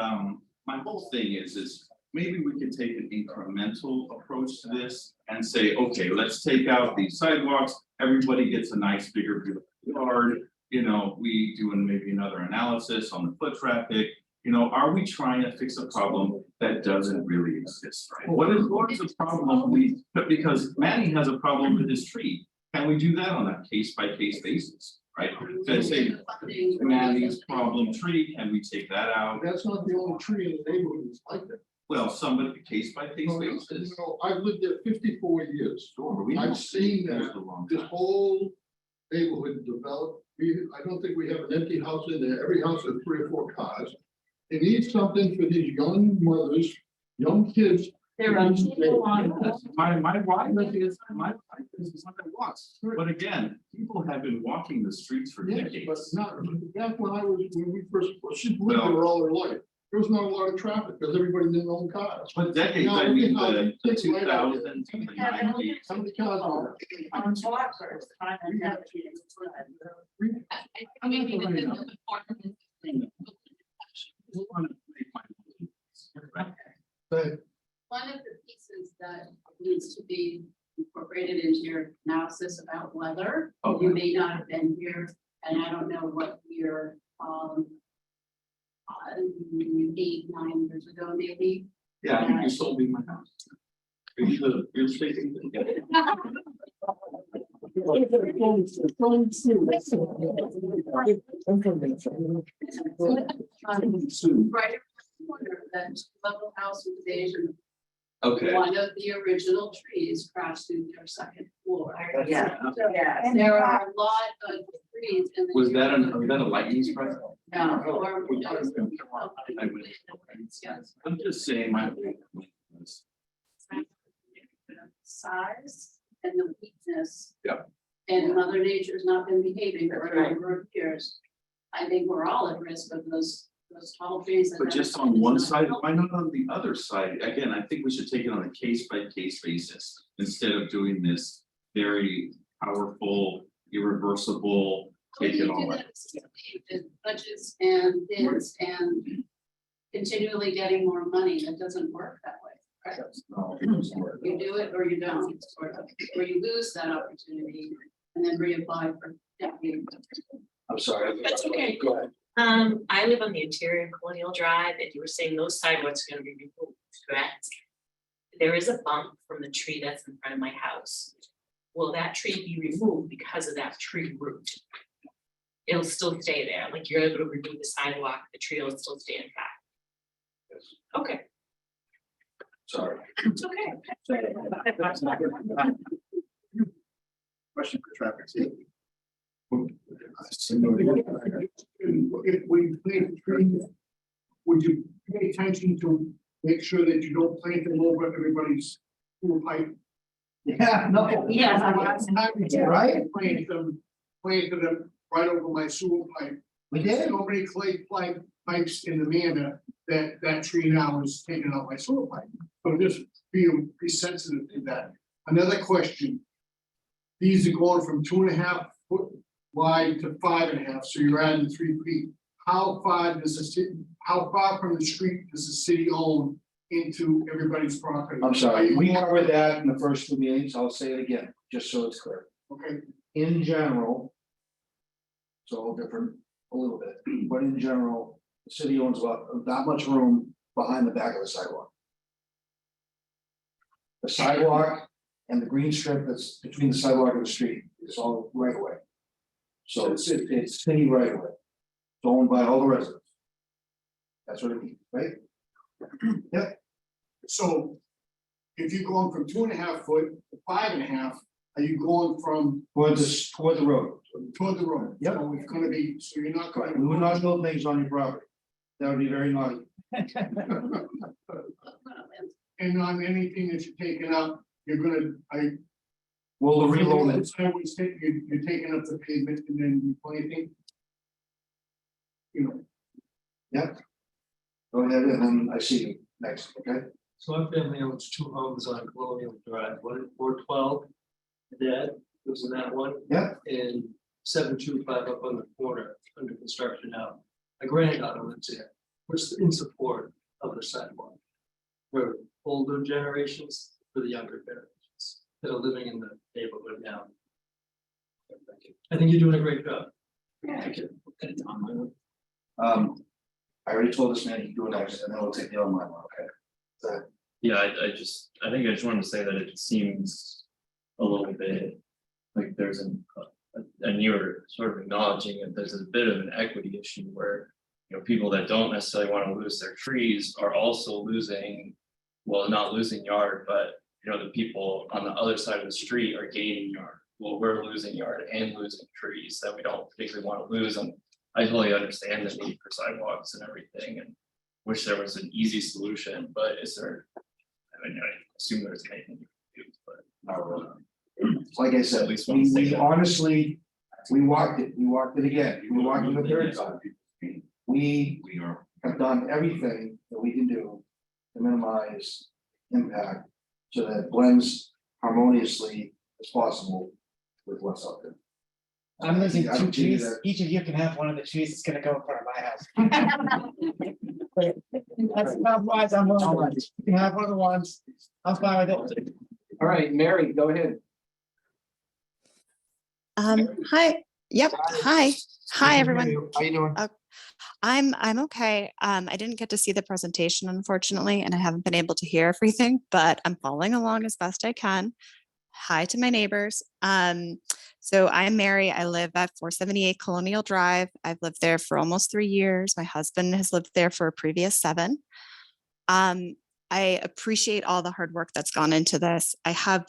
[SPEAKER 9] my whole thing is maybe we can take an incremental approach to this and say, okay, let's take out these sidewalks. Everybody gets a nice bigger beautiful yard. You know, we do maybe another analysis on the foot traffic. You know, are we trying to fix a problem that doesn't really exist, right? What is the problem because Manny has a problem with his tree. Can we do that on a case by case basis, right? Can I say, Manny's problem tree, can we take that out?
[SPEAKER 6] That's not the only tree in the neighborhood that's like that.
[SPEAKER 9] Well, somebody case by case basis.
[SPEAKER 6] You know, I've lived there 54 years.
[SPEAKER 9] Sure, we know.
[SPEAKER 6] I've seen
[SPEAKER 9] It's
[SPEAKER 6] that,
[SPEAKER 9] a long
[SPEAKER 6] this
[SPEAKER 9] time.
[SPEAKER 6] whole neighborhood developed. I don't think we have an empty house in there. Every house has 3 or 4 cars. It needs something for these young mothers, young kids.
[SPEAKER 2] There are people on.
[SPEAKER 9] My wife is one that walks, but again, people have been walking the streets for
[SPEAKER 6] Yes, but
[SPEAKER 9] decades.
[SPEAKER 6] not, back when we first, she lived there all her life. There was not a lot of traffic because everybody didn't own cars.
[SPEAKER 9] But decades,
[SPEAKER 6] No,
[SPEAKER 9] I mean,
[SPEAKER 6] no,
[SPEAKER 9] the
[SPEAKER 6] it's
[SPEAKER 9] two
[SPEAKER 6] right out there.
[SPEAKER 9] thousands, the
[SPEAKER 2] Yeah, and
[SPEAKER 9] nineties.
[SPEAKER 6] How many cars are
[SPEAKER 2] On walkers, on a deputy.
[SPEAKER 12] I mean, we can look for
[SPEAKER 6] there?
[SPEAKER 8] One of the pieces that needs to be incorporated into your analysis about weather, you may not have been here, and I don't know what year, 8, 9 years ago, maybe.
[SPEAKER 9] Yeah, I think you sold me my house. You're speaking.
[SPEAKER 8] Right around the corner, that level house with Asian,
[SPEAKER 9] Okay.
[SPEAKER 8] one of the original trees crashed through their second floor.
[SPEAKER 2] Yeah, yeah.
[SPEAKER 8] There are a lot of trees in the.
[SPEAKER 9] Was that a lightning strike?
[SPEAKER 8] No, or.
[SPEAKER 9] I would-
[SPEAKER 8] Yes.
[SPEAKER 9] I'm just saying my.
[SPEAKER 8] Size and the weakness.
[SPEAKER 9] Yep.
[SPEAKER 8] And Mother Nature's not been behaving for a
[SPEAKER 2] Right.
[SPEAKER 8] number of years. I think we're all at risk of those tall trees. that
[SPEAKER 9] But
[SPEAKER 8] have-
[SPEAKER 9] just on one side, why not on the other side? Again, I think we should take it on a case by case basis instead of doing this very powerful, irreversible,
[SPEAKER 8] When
[SPEAKER 9] take
[SPEAKER 8] you
[SPEAKER 9] it
[SPEAKER 8] do
[SPEAKER 9] all
[SPEAKER 8] that,
[SPEAKER 9] out.
[SPEAKER 8] with budgets and bids and continually getting more money, that doesn't work that way. Right? You do it or you don't, sort of, or you lose that opportunity and then reapply for.
[SPEAKER 1] I'm sorry.
[SPEAKER 13] That's okay.
[SPEAKER 1] Go ahead.
[SPEAKER 13] I live on the interior of Colonial Drive, and you were saying those sidewalks are gonna be removed, correct? There is a bump from the tree that's in front of my house. will that tree be removed because of that tree root? It'll still stay there, like you're able to remove the sidewalk, the tree will still stay intact. Okay,
[SPEAKER 1] Sorry.
[SPEAKER 13] it's okay.
[SPEAKER 6] Question for traffic safety. If we plant trees, would you pay attention to make sure that you don't plant them over everybody's pool pipe?
[SPEAKER 1] Yeah, no.
[SPEAKER 2] Yes.
[SPEAKER 1] Right?
[SPEAKER 6] Planted them right over my sewer pipe.
[SPEAKER 1] We did.
[SPEAKER 6] So many clay pipes in the manner that tree now is taking out my sewer pipe. So just be sensitive to that. Another question. These are going from 2.5 foot wide to 5.5, so you're adding 3 feet. How far from the street does the city own into everybody's property?
[SPEAKER 1] I'm sorry, we covered that in the first 2 meetings. I'll say it again, just so it's clear.
[SPEAKER 6] Okay,
[SPEAKER 1] In general. It's all different a little bit, but in general, the city owns about that much room behind the back of the sidewalk. The sidewalk and the green strip that's between the sidewalk and the street is all right away. So it's city right away. It's owned by all the residents. That's what it means, right? Yep.
[SPEAKER 6] so if you're going from 2.5 foot to 5.5, are you going from
[SPEAKER 1] Toward the road.
[SPEAKER 6] toward the road?
[SPEAKER 1] Yep.
[SPEAKER 6] So it's gonna be, so you're not
[SPEAKER 1] Right,
[SPEAKER 6] going.
[SPEAKER 1] we would not build things on your property. That would be very naughty.
[SPEAKER 6] And on anything that you're taking up, you're gonna,
[SPEAKER 1] Well, the reload it.
[SPEAKER 6] You're taking up the pavement and then you planting. You know,
[SPEAKER 1] Yep. Go ahead, and then I see you next, okay?
[SPEAKER 14] So my family owns 2 homes on Colonial Drive, one at 412. Dad lives in that one.
[SPEAKER 1] Yep.
[SPEAKER 14] And 725 up on the corner, under construction now. My granddaughter lives there, which is in support of the sidewalk. For older generations, for the younger generations that are living in the neighborhood now. I think you're doing a great job.
[SPEAKER 10] Thank you.
[SPEAKER 1] I already told this man he'd do it next, and then we'll take the other one, okay? So,
[SPEAKER 3] Yeah, I just wanted to say that it seems a little bit like there's and you were sort of acknowledging that there's a bit of an equity issue where, you know, people that don't necessarily want to lose their trees are also losing, well, not losing yard, but you know, the people on the other side of the street are gaining yard. Well, we're losing yard and losing trees that we don't particularly want to lose, and I totally understand the need for sidewalks and everything, and wish there was an easy solution, but is there? I mean, I assume there's anything you can do, but not really.
[SPEAKER 1] like I said,
[SPEAKER 3] At least want to say
[SPEAKER 1] we
[SPEAKER 3] that.
[SPEAKER 1] honestly, we walked it again, we walked it the third time. We
[SPEAKER 9] We are,
[SPEAKER 1] have done everything that we can do to minimize impact, so that it blends harmoniously as possible with what's out there.
[SPEAKER 7] I'm losing
[SPEAKER 1] I
[SPEAKER 7] 2
[SPEAKER 1] don't think
[SPEAKER 7] trees.
[SPEAKER 1] that-
[SPEAKER 7] Each of you can have one of the trees that's gonna go in front of my house. That's not wise, I'm wrong. You can have one of the ones. I'm fine with it.
[SPEAKER 10] All right, Mary, go ahead.
[SPEAKER 15] Hi, yep, hi, everyone.
[SPEAKER 6] how you doing?
[SPEAKER 15] I'm okay. I didn't get to see the presentation, unfortunately, and I haven't been able to hear everything, but I'm following along as best I can. Hi to my neighbors. So I'm Mary. I live at 478 Colonial Drive. I've lived there for almost 3 years. My husband has lived there for a previous 7. I appreciate all the hard work that's gone into this. I have,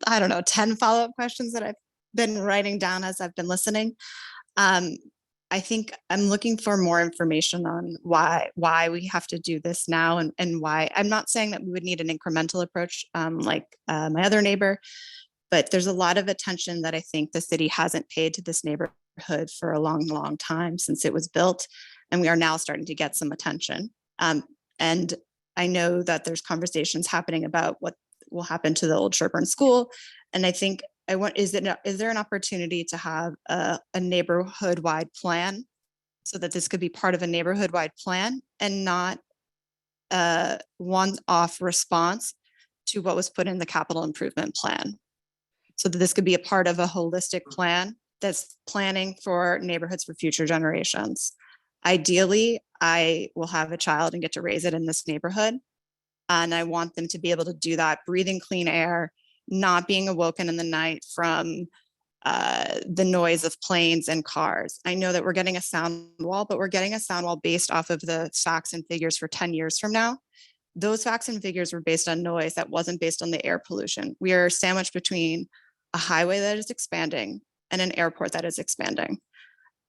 [SPEAKER 15] I don't know, 10 follow-up questions that I've been writing down as I've been listening. I think I'm looking for more information on why we have to do this now, and why. I'm not saying that we would need an incremental approach like my other neighbor, but there's a lot of attention that I think the city hasn't paid to this neighborhood for a long, long time since it was built, and we are now starting to get some attention. And I know that there's conversations happening about what will happen to the old Sherburne School, and I think is there an opportunity to have a neighborhood-wide plan so that this could be part of a neighborhood-wide plan and not a one-off response to what was put in the capital improvement plan? So that this could be a part of a holistic plan that's planning for neighborhoods for future generations. Ideally, I will have a child and get to raise it in this neighborhood. And I want them to be able to do that, breathing clean air, not being awoken in the night from the noise of planes and cars. I know that we're getting a sound wall, but we're getting a sound wall based off of the facts and figures for 10 years from now. Those facts and figures were based on noise that wasn't based on the air pollution. We are sandwiched between a highway that is expanding and an airport that is expanding.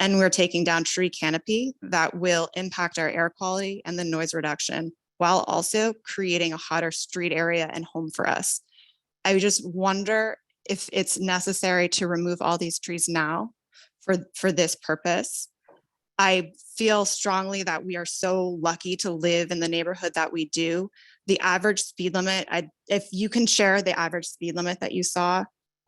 [SPEAKER 15] And we're taking down tree canopy that will impact our air quality and the noise reduction, while also creating a hotter street area and home for us. I just wonder if it's necessary to remove all these trees now for this purpose. I feel strongly that we are so lucky to live in the neighborhood that we do. The average speed limit, if you can share the average speed limit that you saw,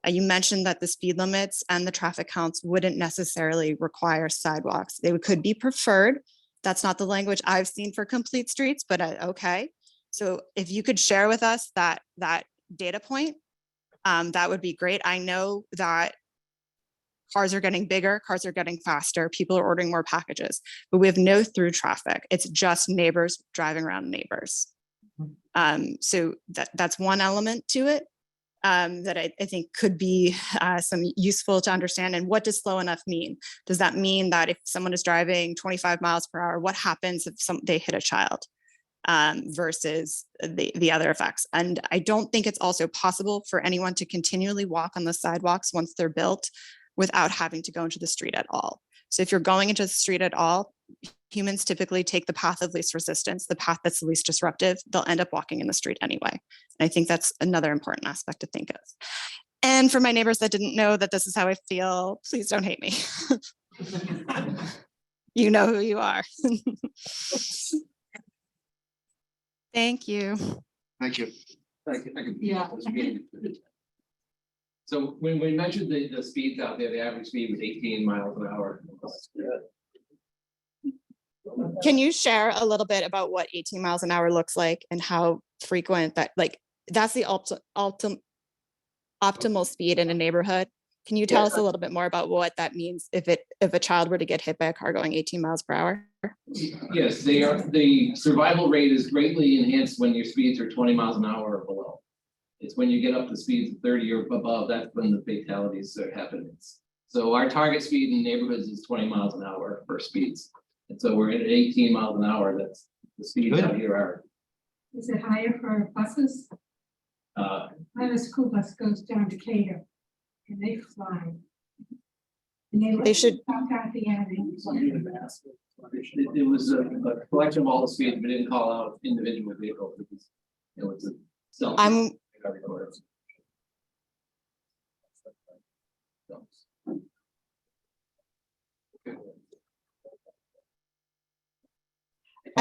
[SPEAKER 15] you mentioned that the speed limits and the traffic counts wouldn't necessarily require sidewalks. They could be preferred. That's not the language I've seen for complete streets, but okay. So if you could share with us that data point, that would be great. I know that cars are getting bigger, cars are getting faster, people are ordering more packages, but we have no through traffic. It's just neighbors driving around neighbors. So that's one element to it that I think could be some useful to understand. And what does slow enough mean? Does that mean that if someone is driving 25 miles per hour, what happens if they hit a child? Versus the other effects. And I don't think it's also possible for anyone to continually walk on the sidewalks once they're built without having to go into the street at all. So if you're going into the street at all, humans typically take the path of least resistance, the path that's the least disruptive. They'll end up walking in the street anyway. And I think that's another important aspect to think of. And for my neighbors that didn't know that this is how I feel, please don't hate me. You know who you are. Thank you.
[SPEAKER 1] Thank you.
[SPEAKER 12] Yeah.
[SPEAKER 10] So when we measured the speeds out there, the average speed was 18 miles an hour.
[SPEAKER 15] Can you share a little bit about what 18 miles an hour looks like and how frequent that, like, that's the optimal speed in a neighborhood? Can you tell us a little bit more about what that means if a child were to get hit by a car going 18 miles per hour?
[SPEAKER 10] Yes, the survival rate is greatly enhanced when your speeds are 20 miles an hour or below. It's when you get up to speeds of 30 or above, that's when the fatalities are happening. So our target speed in neighborhoods is 20 miles an hour for speeds. And so we're at 18 miles an hour. That's the speeds out here are.
[SPEAKER 8] Is it higher for buses? My school bus goes down to Decatur and they fly.
[SPEAKER 15] They should.
[SPEAKER 10] It was a collection of all the speeds, but didn't call out individual vehicles because it was a self.
[SPEAKER 15] I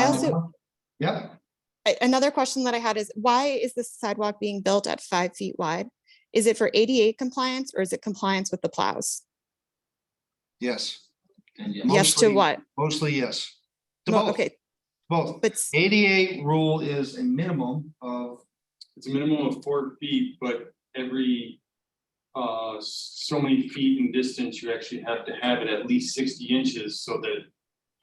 [SPEAKER 15] also,
[SPEAKER 1] Yeah,
[SPEAKER 15] another question that I had is, why is this sidewalk being built at 5 feet wide? Is it for ADA compliance or is it compliance with the plows?
[SPEAKER 1] yes.
[SPEAKER 10] And yeah,
[SPEAKER 15] Yes to
[SPEAKER 1] Mostly-
[SPEAKER 15] what?
[SPEAKER 1] Mostly, yes. To
[SPEAKER 15] Well,
[SPEAKER 1] both,
[SPEAKER 15] okay,
[SPEAKER 1] both.
[SPEAKER 15] but
[SPEAKER 1] ADA rule is a minimum of,
[SPEAKER 4] It's a minimum of 4 feet, but every. So many feet in distance, you actually have to have it at least 60 inches so that.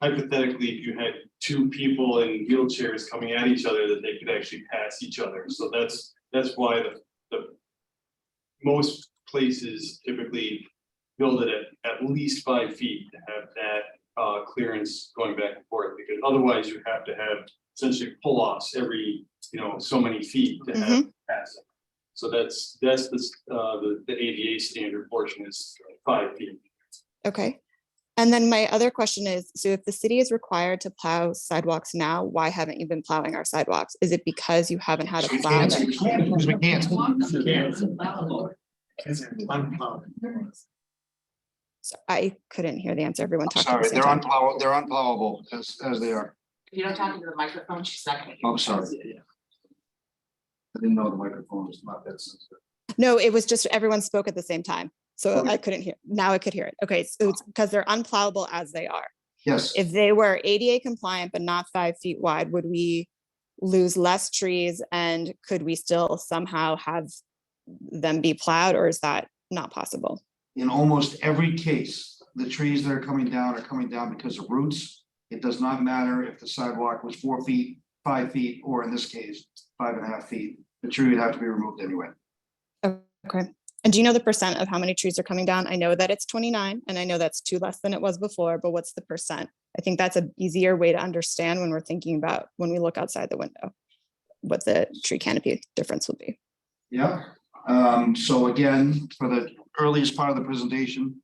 [SPEAKER 4] Hypothetically, if you had two people in wheelchairs coming at each other, that they could actually pass each other. So that's why the. Most places typically build it at least 5 feet to have that clearance going back and forth, because otherwise you have to have essentially pull-offs every, so many feet to have passing. So that's the ADA standard portion is 5 feet.
[SPEAKER 15] okay. And then my other question is, so if the city is required to plow sidewalks now, why haven't you been plowing our sidewalks? Is it because you haven't had a
[SPEAKER 1] we
[SPEAKER 15] plow?
[SPEAKER 1] can't,
[SPEAKER 15] that-
[SPEAKER 1] because we can't.
[SPEAKER 15] So I couldn't hear the answer. Everyone talked at
[SPEAKER 1] Sorry,
[SPEAKER 15] the same
[SPEAKER 1] they're
[SPEAKER 15] time.
[SPEAKER 1] unplowable as they are.
[SPEAKER 2] If you don't talk into the microphone, she's not gonna
[SPEAKER 1] I'm sorry. I didn't know the microphone was not that sensitive.
[SPEAKER 15] No, it was just everyone spoke at the same time. So
[SPEAKER 1] Okay.
[SPEAKER 15] I couldn't hear. Now I could hear it. Okay, so it's because they're unplowable as they are.
[SPEAKER 1] Yes,
[SPEAKER 15] If they were ADA compliant but not 5 feet wide, would we lose less trees and could we still somehow have them be plowed, or is that not possible?
[SPEAKER 1] in almost every case, the trees that are coming down because of roots. It does not matter if the sidewalk was 4 feet, 5 feet, or in this case, 5.5 feet. The tree would have to be removed anyway.
[SPEAKER 15] Okay. Okay. And do you know the percent of how many trees are coming down? I know that it's 29 and I know that's 2 less than it was before, but what's the percent? I think that's an easier way to understand when we're thinking about when we look outside the window, what the tree canopy difference will be.
[SPEAKER 1] Yeah, so again, for the earliest part of the presentation,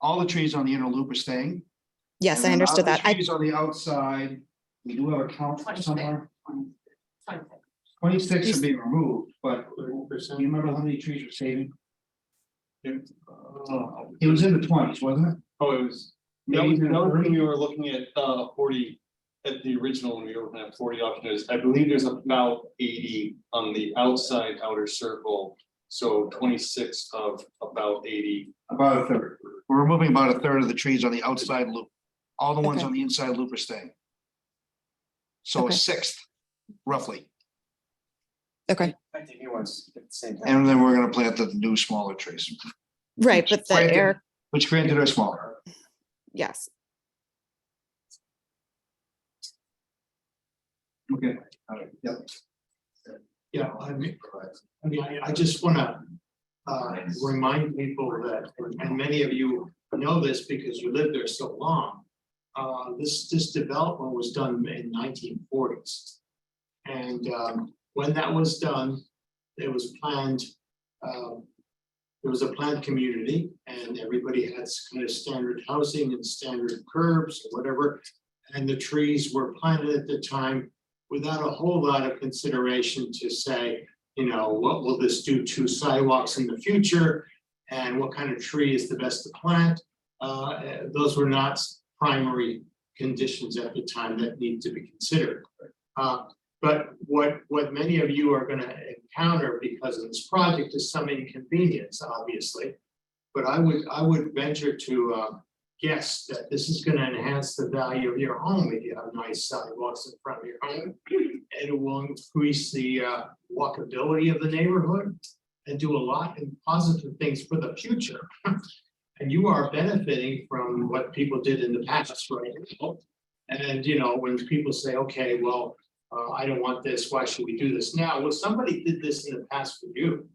[SPEAKER 1] all the trees on the inner loop are staying.
[SPEAKER 15] Yes,
[SPEAKER 1] And
[SPEAKER 15] I
[SPEAKER 1] then
[SPEAKER 15] understood
[SPEAKER 1] other
[SPEAKER 15] that. I,
[SPEAKER 1] Trees on the outside, we do have a count
[SPEAKER 13] 26.
[SPEAKER 1] somewhere. 26 are being removed, but do you remember how many trees were saving? It was in the 20s, wasn't it?
[SPEAKER 14] Oh, it was, that was when we were looking at 40, at the original, when we were looking at 40 options, I believe there's about 80 on the outside outer circle. So 26 of about 80.
[SPEAKER 1] About a third. We're removing about a third of the trees on the outside loop. All the ones
[SPEAKER 15] Okay.
[SPEAKER 1] on the inside loop are staying. So a
[SPEAKER 15] Okay.
[SPEAKER 1] sixth, roughly.
[SPEAKER 15] okay,
[SPEAKER 7] I think he wants at the same time.
[SPEAKER 1] And then we're gonna plant the new smaller trees,
[SPEAKER 15] right, but the
[SPEAKER 1] Granted.
[SPEAKER 15] air,
[SPEAKER 1] which granted are smaller.
[SPEAKER 15] yes.
[SPEAKER 1] Okay. All right. Yep.
[SPEAKER 4] Yeah, I mean, I just wanna remind people that, and many of you know this because you lived there so long. This development was done in 1940s. And when that was done, it was planned, there was a planned community and everybody had kind of standard housing and standard curbs or whatever. And the trees were planted at the time without a whole lot of consideration to say, you know, what will this do to sidewalks in the future? And what kind of tree is the best to plant? Those were not primary conditions at the time that need to be considered. But what many of you are gonna encounter because of this project is some inconvenience, obviously. But I would venture to guess that this is gonna enhance the value of your home if you have nice sidewalks in front of your home. It will increase the walkability of the neighborhood and do a lot of positive things for the future. And you are benefiting from what people did in the past, right? And you know, when people say, okay, well, I don't want this, why should we do this now? Well, somebody did this in the past for you.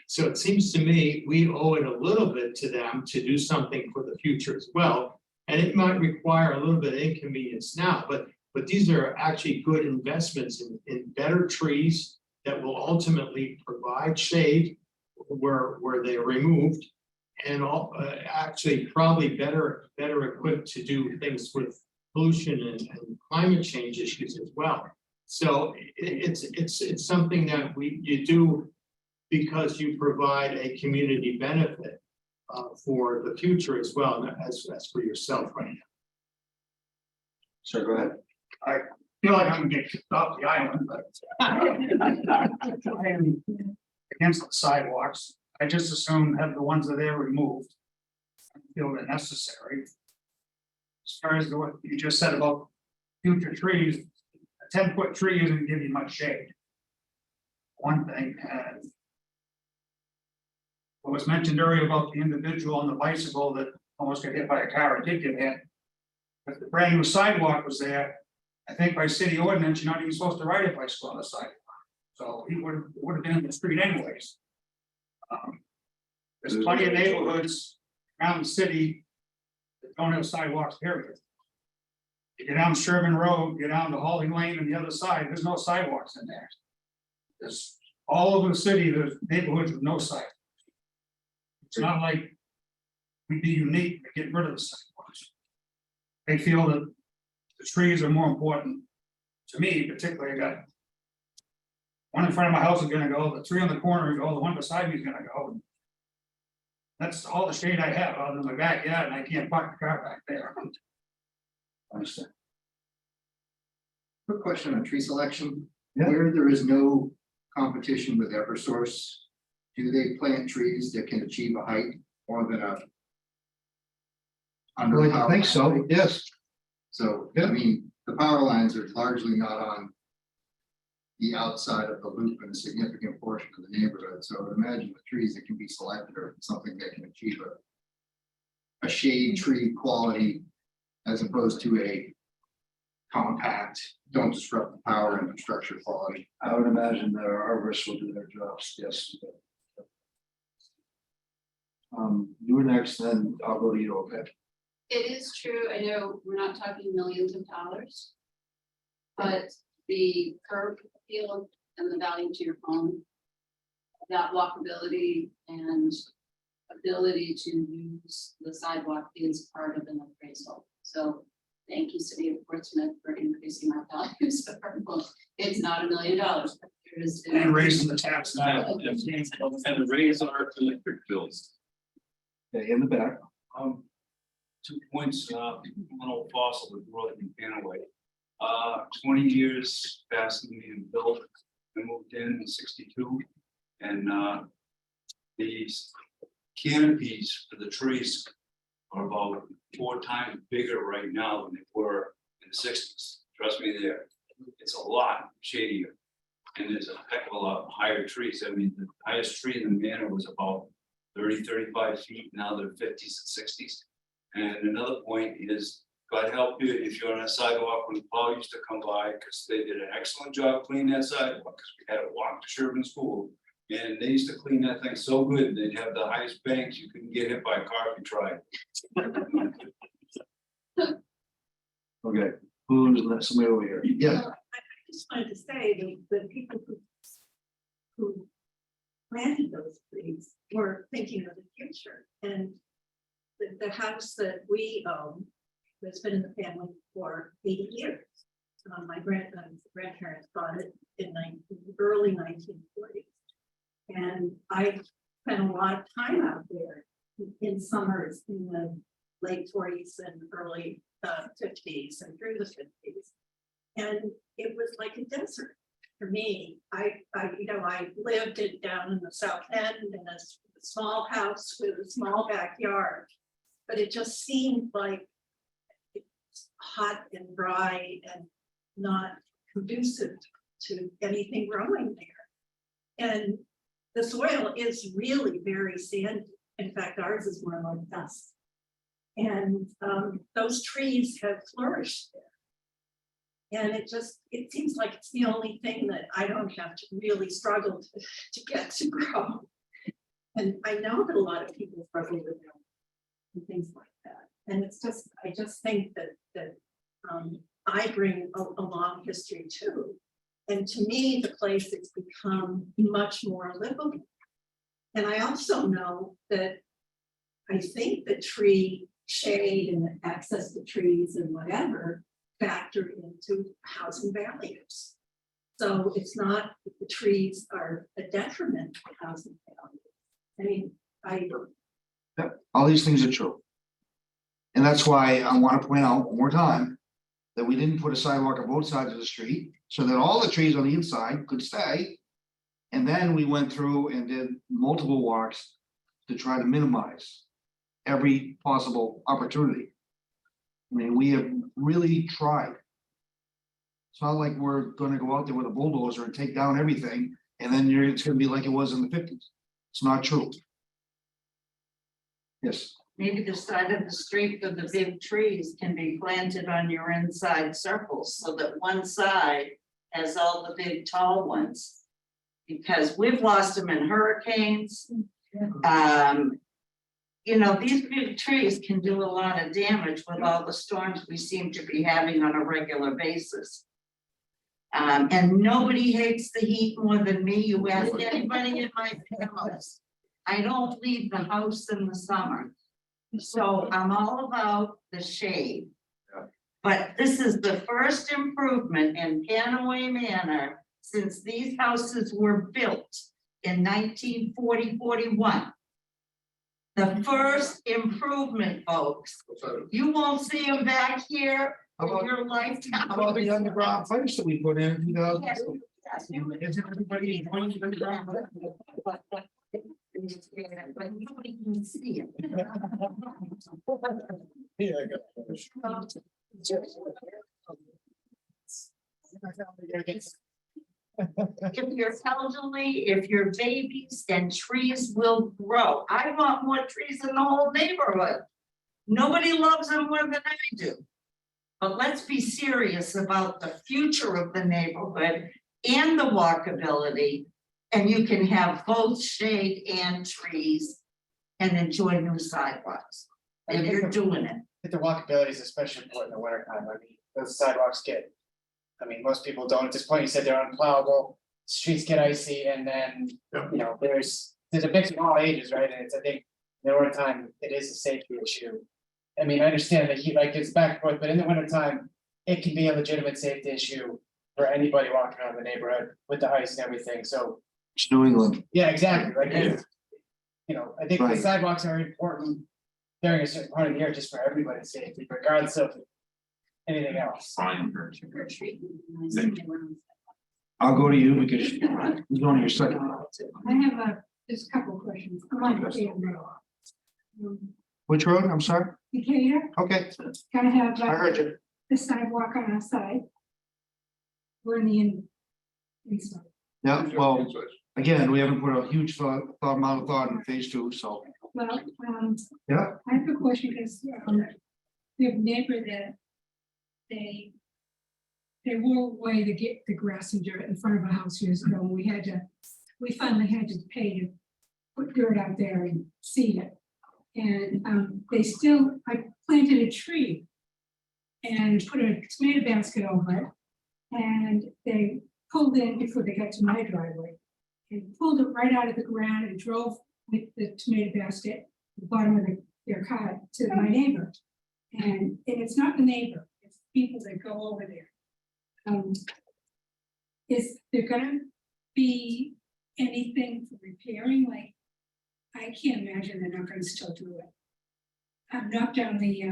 [SPEAKER 4] So it seems to me, we owe it a little bit to them to do something for the future as well. And it might require a little bit of inconvenience now, but these are actually good investments in better trees that will ultimately provide shade where they're removed. And actually probably better equipped to do things with pollution and climate change issues as well. So it's something that you do because you provide a community benefit for the future as well, as for yourself right now.
[SPEAKER 1] So go ahead.
[SPEAKER 11] I feel like I'm gonna get kicked off the island, but I am against the sidewalks. I just assume have the ones that are removed. I feel they're necessary. As far as what you just said about future trees, a 10-foot tree isn't gonna give you much shade. One thing, and what was mentioned earlier about the individual on the bicycle that almost got hit by a car or did get hit. If the brand new sidewalk was there, I think by city ordinance, you're not even supposed to ride a bicycle on the sidewalk. So he would have been in the street anyways. There's plenty of neighborhoods around the city that don't have sidewalks, period. You get down Sherman Road, get down to Hawley Lane and the other side, there's no sidewalks in there. There's all over the city, there's neighborhoods with no sidewalks. It's not like we'd be unique to get rid of the sidewalks. They feel that the trees are more important to me, particularly. I got one in front of my house is gonna go, the three on the corner is go, the one beside me is gonna go. That's all the shade I have other than my backyard, and I can't park the car back there.
[SPEAKER 1] Understand.
[SPEAKER 5] Quick question on tree selection.
[SPEAKER 1] Yeah.
[SPEAKER 5] Where there is no competition with Eversource, do they plant trees that can achieve a height more than a? under
[SPEAKER 1] I
[SPEAKER 5] power
[SPEAKER 1] think
[SPEAKER 5] line
[SPEAKER 1] so,
[SPEAKER 5] height?
[SPEAKER 1] yes.
[SPEAKER 5] So, I mean, the power lines are largely not on the outside of the loop in a significant portion of the neighborhood. So I would imagine the trees that can be selected are something that can achieve a shade tree quality as opposed to a compact, don't disrupt the power infrastructure quality.
[SPEAKER 1] I would imagine that our arborists will do their jobs, yes. You were next, then I'll go to you, okay?
[SPEAKER 16] It is true, I know we're not talking millions of dollars. But the curb appeal and the value to your home. That walkability and ability to use the sidewalk is part of an appraisal. So thank you, City of Portsmouth, for increasing our values of our home. It's not $1 million. But there is-
[SPEAKER 11] And raising the tax.
[SPEAKER 9] And the raise our electric bills.
[SPEAKER 1] Okay, in the back.
[SPEAKER 17] 2 points, one old fossil that grew up in Panaway. 20 years past me and built, I moved in '62. And these canopies for the trees are about 4 times bigger right now than they were in the '60s. Trust me there, it's a lot shadier. And there's a heck of a lot higher trees. I mean, the highest tree in the manor was about 30, 35 feet. Now they're 50s and 60s. And another point is, God help you if you're on a sidewalk when the plow used to come by, because they did an excellent job cleaning that sidewalk, because we had to walk to Sherburne School. And they used to clean that thing so good, they'd have the highest banks, you couldn't get hit by a car if you tried.
[SPEAKER 1] Okay, who's somebody over here? Yeah,
[SPEAKER 8] I just wanted to say that the people who planted those trees were thinking of the future, and the house that we own has been in the family for 80 years. My grandparents bought it in the early 1940s. And I spent a lot of time out there in summers in the late 40s and early 50s and through the 50s. And it was like a desert for me. I lived down in the South End in a small house with a small backyard, but it just seemed like it's hot and dry and not conducive to anything growing there. And the soil is really very sandy. In fact, ours is more like dust. And those trees have flourished there. And it seems like it's the only thing that I don't have to really struggle to get to grow. And I know that a lot of people struggle with them and things like that. And I just think that I bring a long history too. And to me, the place has become much more livable. And I also know that I think the tree shade and access to trees and whatever factor into housing values. So it's not that the trees are a detriment to housing values. I mean,
[SPEAKER 1] Yep, all these things are true. And that's why I want to point out one more time that we didn't put a sidewalk on both sides of the street so that all the trees on the inside could stay. And then we went through and did multiple walks to try to minimize every possible opportunity. I mean, we have really tried. It's not like we're gonna go out there with a bulldozer and take down everything, and then it's gonna be like it was in the 50s. It's not true. Yes.
[SPEAKER 2] Maybe the side of the street with the big trees can be planted on your inside circles so that one side has all the big tall ones. Because we've lost them in hurricanes. These big trees can do a lot of damage with all the storms we seem to be having on a regular basis. And nobody hates the heat more than me. You ask anybody in my house. I don't leave the house in the summer. So I'm all about the shade. But this is the first improvement in Panaway Manor since these houses were built in 1940-41. The first improvement, folks. You won't see them back here in your lifetime.
[SPEAKER 1] How about the underground pipes that we put in 2000?
[SPEAKER 2] Yes.
[SPEAKER 1] Is everybody going to the underground?
[SPEAKER 2] But nobody can see it. If you're elderly, if you're babies, then trees will grow. I want more trees in the whole neighborhood. Nobody loves them more than I do. But let's be serious about the future of the neighborhood and the walkability. And you can have both shade and trees and enjoy new sidewalks. And you're doing it.
[SPEAKER 7] I think the walkability is especially important in the winter time. I mean, those sidewalks get. I mean, most people don't at this point. You said they're unplowable, streets get icy, and then, you know, there's a mix of all ages, right? And it's, I think, in the winter time, it is a safety issue. I mean, I understand that heat like gets back and forth, but in the winter time, it can be a legitimate safety issue for anybody walking around the neighborhood with the ice and everything. So,
[SPEAKER 1] It's New England.
[SPEAKER 7] yeah, exactly. Like, you know, I think the
[SPEAKER 1] Right.
[SPEAKER 7] sidewalks are important during a certain part of the year, just for everybody's safety, regardless of anything else.
[SPEAKER 9] Fine.
[SPEAKER 1] I'll go to you because who's going to your second.
[SPEAKER 8] I have just a couple of questions. I'm on Decatur Road.
[SPEAKER 1] Which road? I'm sorry.
[SPEAKER 8] Decatur,
[SPEAKER 1] Okay,
[SPEAKER 8] gotta have
[SPEAKER 1] I heard you.
[SPEAKER 8] the sidewalk on our side. We're in the inside.
[SPEAKER 1] Yeah, well, again, we haven't put a huge amount of thought in phase two, so,
[SPEAKER 8] Well,
[SPEAKER 1] yeah.
[SPEAKER 8] I have a question because we have a neighbor that they wore away to get the grass and dirt in front of our house years ago. And we finally had to pay to put dirt out there and seed it. And I planted a tree and put a tomato basket over it. And they pulled in before they got to my driveway and pulled it right out of the ground and drove with the tomato basket, the bottom of their car to my neighbor. And it's not the neighbor, it's people that go over there. Is there gonna be anything for repairing? Like, I can't imagine they're not gonna still do it. I've knocked down the,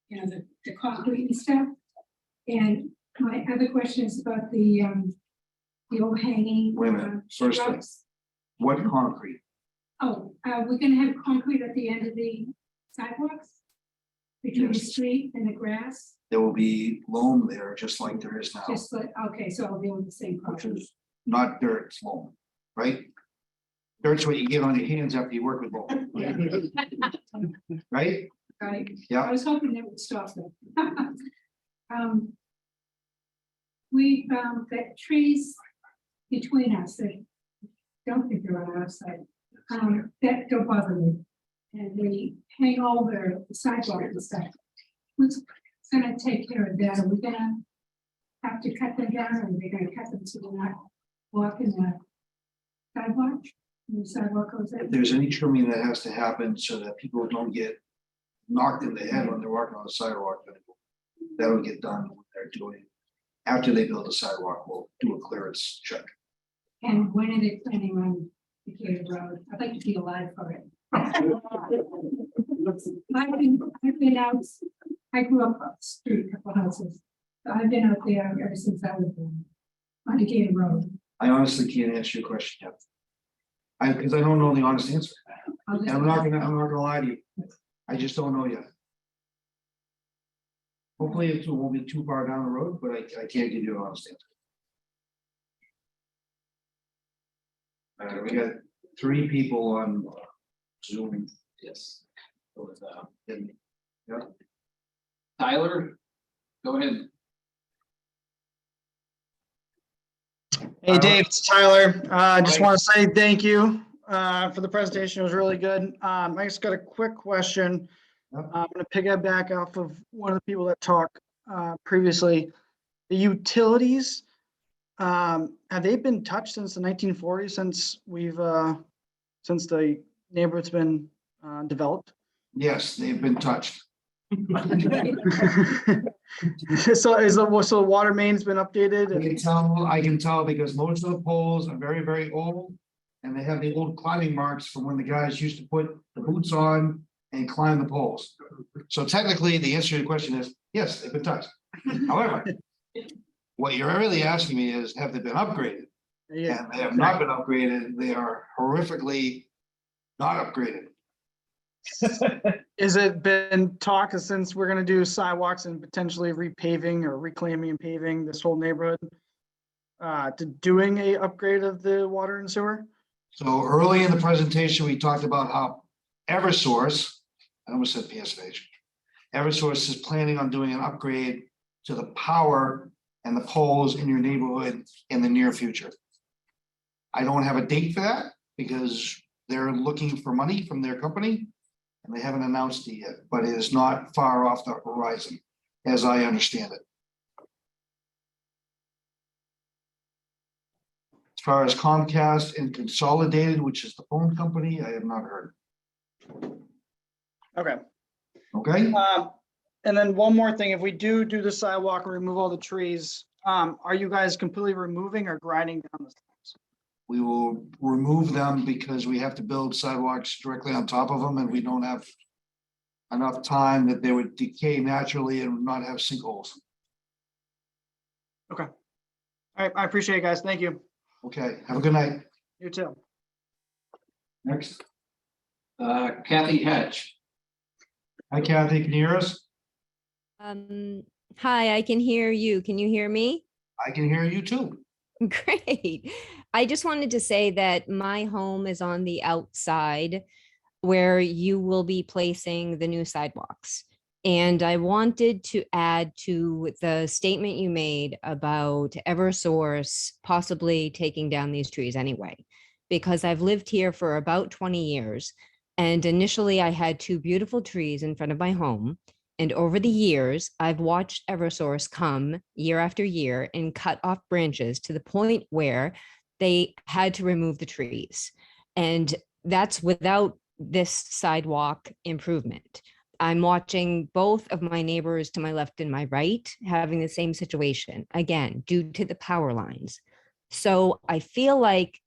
[SPEAKER 8] the concrete and stuff. And my other question is about the overhanging.
[SPEAKER 1] Wait a minute, first thing.
[SPEAKER 8] shrubs.
[SPEAKER 1] What concrete?
[SPEAKER 8] Oh, we're gonna have concrete at the end of the sidewalks? Between the
[SPEAKER 1] Yes.
[SPEAKER 8] street and the grass,
[SPEAKER 1] There will be loam there, just like there is now,
[SPEAKER 8] just like, okay, so I'll deal with the same
[SPEAKER 1] which
[SPEAKER 8] problem.
[SPEAKER 1] is not dirt, it's loam, right? Dirt's what you get on your hands after you work with loam, right?
[SPEAKER 8] Right?
[SPEAKER 1] Yeah.
[SPEAKER 8] I was hoping that would stop them. We got trees between us that don't think they're on our side, that don't bother me. And they hang over the sidewalk and stuff. Who's gonna take care of that? Are we gonna have to cut them down, or are we gonna cut them so they're not walking the sidewalk? And the sidewalk goes
[SPEAKER 1] If
[SPEAKER 8] in?
[SPEAKER 1] there's any trimming that has to happen so that people don't get knocked in the head when they're walking on the sidewalk, then that'll get done when they're doing. After they build a sidewalk, we'll do a clearance check.
[SPEAKER 8] And when are they planning on Decatur Road? I'd like to be alive for it. I've been out, I grew up up the street, a couple houses. So I've been out there ever since I was born, on Decatur Road.
[SPEAKER 1] I honestly can't answer your question yet. Because I don't know the honest answer. And I'm not gonna lie to you. I just don't know yet. Hopefully it won't be too far down the road, but I can't give you an honest answer. We got 3 people on Zoom.
[SPEAKER 10] Yes.
[SPEAKER 1] And, yeah,
[SPEAKER 10] Tyler, go ahead.
[SPEAKER 7] Hey Dave, it's Tyler. I just want to say thank you for the presentation. It was really good. I just got a quick question.
[SPEAKER 1] Yep.
[SPEAKER 7] I'm going to piggyback off of one of the people that talked previously. The utilities, have they been touched since the 1940s, since the neighborhood's been developed?
[SPEAKER 1] yes, they've been touched.
[SPEAKER 7] So the water main's been updated?
[SPEAKER 1] I can tell because most of the poles are very, very old. And they have the old climbing marks from when the guys used to put the boots on and climb the poles. So technically, the answer to your question is, yes, they've been touched. However, what you're really asking me is, have they been upgraded?
[SPEAKER 7] Yeah.
[SPEAKER 1] And they have not been upgraded. They are horrifically not upgraded.
[SPEAKER 7] Is it been talked since we're gonna do sidewalks and potentially repaving or reclaiming and paving this whole neighborhood? To doing a upgrade of the water and sewer?
[SPEAKER 1] So early in the presentation, we talked about how Eversource, I almost said PSNH. Eversource is planning on doing an upgrade to the power and the poles in your neighborhood in the near future. I don't have a date for that because they're looking for money from their company. And they haven't announced it yet, but it is not far off the horizon, as I understand it. As far as Comcast and Consolidated, which is the phone company, I have not heard.
[SPEAKER 18] Okay.
[SPEAKER 1] Okay,
[SPEAKER 18] And then one more thing, if we do the sidewalk and remove all the trees, are you guys completely removing or grinding down the steps?
[SPEAKER 1] we will remove them because we have to build sidewalks directly on top of them and we don't have enough time that they would decay naturally and not have sinkholes.
[SPEAKER 18] Okay. All right, I appreciate it, guys. Thank you.
[SPEAKER 1] Okay, have a good night.
[SPEAKER 18] You too.
[SPEAKER 1] Next.
[SPEAKER 10] Kathy Hatch.
[SPEAKER 1] Hi Kathy, can you hear us?
[SPEAKER 19] Hi, I can hear you. Can you hear me?
[SPEAKER 1] I can hear you too.
[SPEAKER 19] Great. I just wanted to say that my home is on the outside where you will be placing the new sidewalks. And I wanted to add to the statement you made about Eversource possibly taking down these trees anyway, because I've lived here for about 20 years. And initially I had two beautiful trees in front of my home. And over the years, I've watched Eversource come year after year and cut off branches to the point where they had to remove the trees. And that's without this sidewalk improvement. I'm watching both of my neighbors to my left and my right having the same situation, again, due to the power lines. So I feel like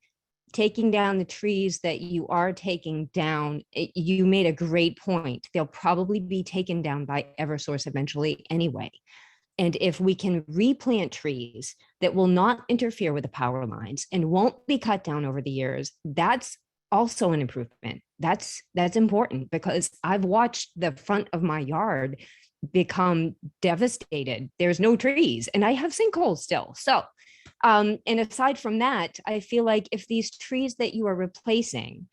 [SPEAKER 19] taking down the trees that you are taking down, you made a great point. They'll probably be taken down by Eversource eventually anyway. And if we can replant trees that will not interfere with the power lines and won't be cut down over the years, that's also an improvement. That's important because I've watched the front of my yard become devastated. There's no trees and I have sinkholes still. So and aside from that, I feel like if these trees that you are replacing,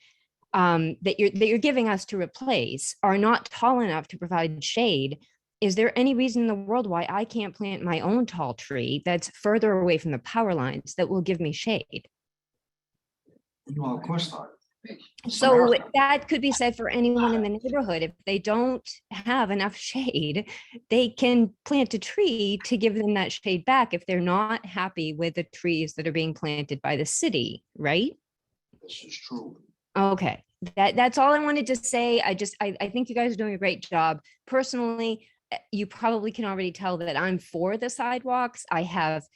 [SPEAKER 19] that you're giving us to replace are not tall enough to provide shade, is there any reason in the world why I can't plant my own tall tree that's further away from the power lines that will give me shade?
[SPEAKER 1] Well, of course not.
[SPEAKER 19] So that could be said for anyone in the neighborhood. If they don't have enough shade, they can plant a tree to give them that shade back if they're not happy with the trees that are being planted by the city, right?
[SPEAKER 1] This is true.
[SPEAKER 19] Okay, that's all I wanted to say. I think you guys are doing a great job. Personally, you probably can already tell that I'm for the sidewalks. I have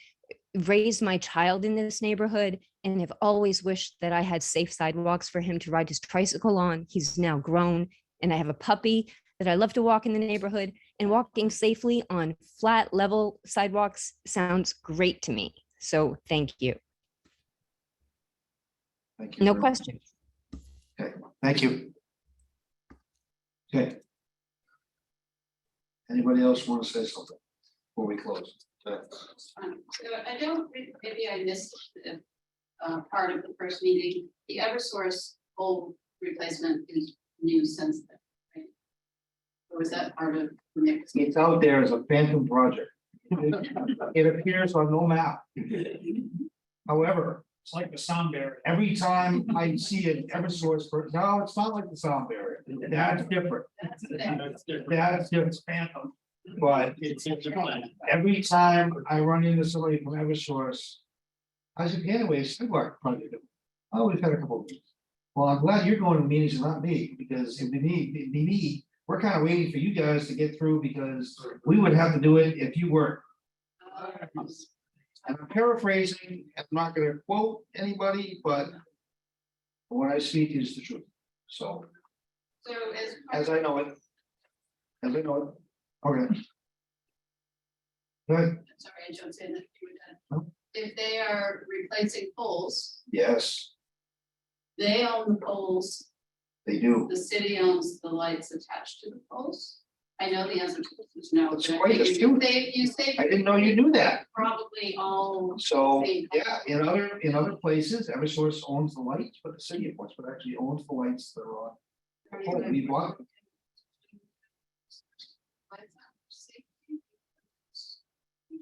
[SPEAKER 19] raised my child in this neighborhood and have always wished that I had safe sidewalks for him to ride his tricycle on. He's now grown and I have a puppy that I love to walk in the neighborhood, and walking safely on flat level sidewalks sounds great to me. So thank you.
[SPEAKER 1] Thank you.
[SPEAKER 19] No
[SPEAKER 1] very much.
[SPEAKER 19] questions.
[SPEAKER 1] Okay, thank you. Okay. Anybody else want to say something before we close? Okay.
[SPEAKER 16] So I don't, maybe I missed the part of the first meeting. The Eversource pole replacement is new since then, right? Or was that part of the mix?
[SPEAKER 1] It's out there as a phantom project. It appears on no map. However,
[SPEAKER 11] It's like the sound barrier.
[SPEAKER 1] every time I see an Eversource, no, it's not like the sound barrier. That's different. That's different.
[SPEAKER 11] Phantom.
[SPEAKER 1] But
[SPEAKER 11] It's a plan.
[SPEAKER 1] every time I run into somebody from Eversource, I said, anyway, sidewalk project. Oh, we've had a couple of meetings. Well, I'm glad you're going to meetings and not me, because if me, we're kind of waiting for you guys to get through because we would have to do it if you weren't. And I'm paraphrasing, I'm not gonna quote anybody, but what I speak is the truth. So,
[SPEAKER 16] So
[SPEAKER 1] as I know it. As I know it. Okay. Good,
[SPEAKER 16] I'm sorry, I jumped in. If they are replacing poles,
[SPEAKER 1] yes,
[SPEAKER 16] they own the poles,
[SPEAKER 1] they do.
[SPEAKER 16] the city owns the lights attached to the poles. I know the answer to this is no.
[SPEAKER 1] That's
[SPEAKER 16] but
[SPEAKER 1] quite astute.
[SPEAKER 16] You say.
[SPEAKER 1] I didn't know you knew that.
[SPEAKER 16] Probably all.
[SPEAKER 1] So,
[SPEAKER 16] same.
[SPEAKER 1] yeah, in other places, Eversource owns the lights, but the city of Portsmouth actually owns the lights that are on. Oh, we bought them.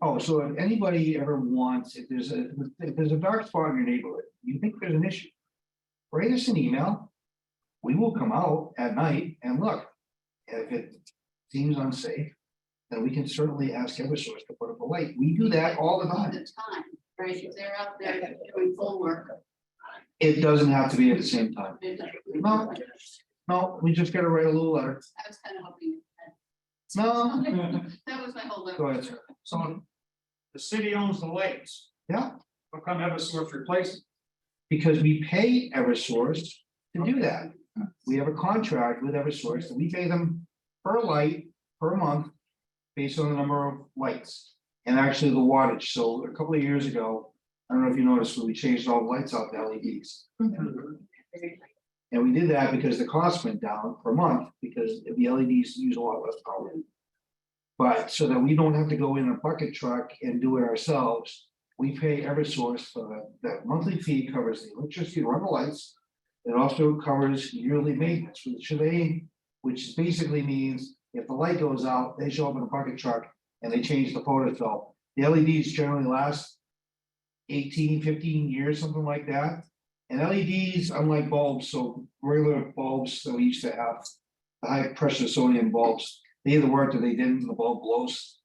[SPEAKER 1] Oh, so if anybody ever wants, if there's a dark spot in your neighborhood, you think there's an issue, write us an email we will come out at night and look. If it seems unsafe, then we can certainly ask Eversource to put up a light. We do that all the
[SPEAKER 16] All
[SPEAKER 1] time.
[SPEAKER 16] the time, right? If they're out there doing full work.
[SPEAKER 1] It doesn't have to be at the same time.
[SPEAKER 16] it doesn't-
[SPEAKER 1] No. No, we just gotta write a little letter.
[SPEAKER 16] I was kind of hoping.
[SPEAKER 1] No.
[SPEAKER 16] That was my whole.
[SPEAKER 1] Go ahead, sir.
[SPEAKER 4] So the city owns the lakes.
[SPEAKER 1] Yeah,
[SPEAKER 4] How come Eversource replaces?
[SPEAKER 1] because we pay Eversource to do that. We have a contract with Eversource and we pay them per light per month based on the number of lights and actually the wattage. So a couple of years ago, I don't know if you noticed, but we changed all the lights out to LEDs. And we did that because the cost went down per month because the LEDs use a lot less power. But so that we don't have to go in a bucket truck and do it ourselves, we pay Eversource for that monthly fee covers the electricity to run the lights. It also covers yearly maintenance for the shebang, which basically means if the light goes out, they show up in a bucket truck and they change the photocell. The LEDs generally last 18, 15 years, something like that. And LEDs, unlike bulbs, so regular bulbs that we used to have, the high pressure sodium bulbs, they either worked or they didn't, and the bulb blows.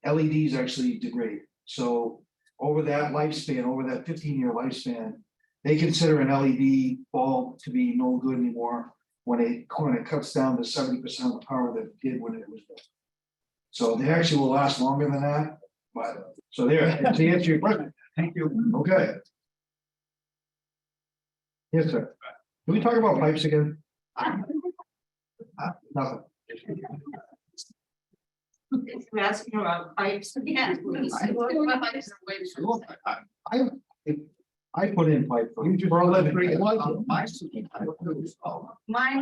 [SPEAKER 1] LEDs actually degrade. So over that lifespan, over that 15-year lifespan, they consider an LED bulb to be no good anymore when it cuts down to 70% of the power that it did when it was built. So they actually will last longer than that, but so there, to answer your question, thank you, okay. Yes, sir. Can we talk about pipes again? Nothing.
[SPEAKER 2] You're asking about pipes again.
[SPEAKER 1] I put in pipe for a living.
[SPEAKER 2] Mine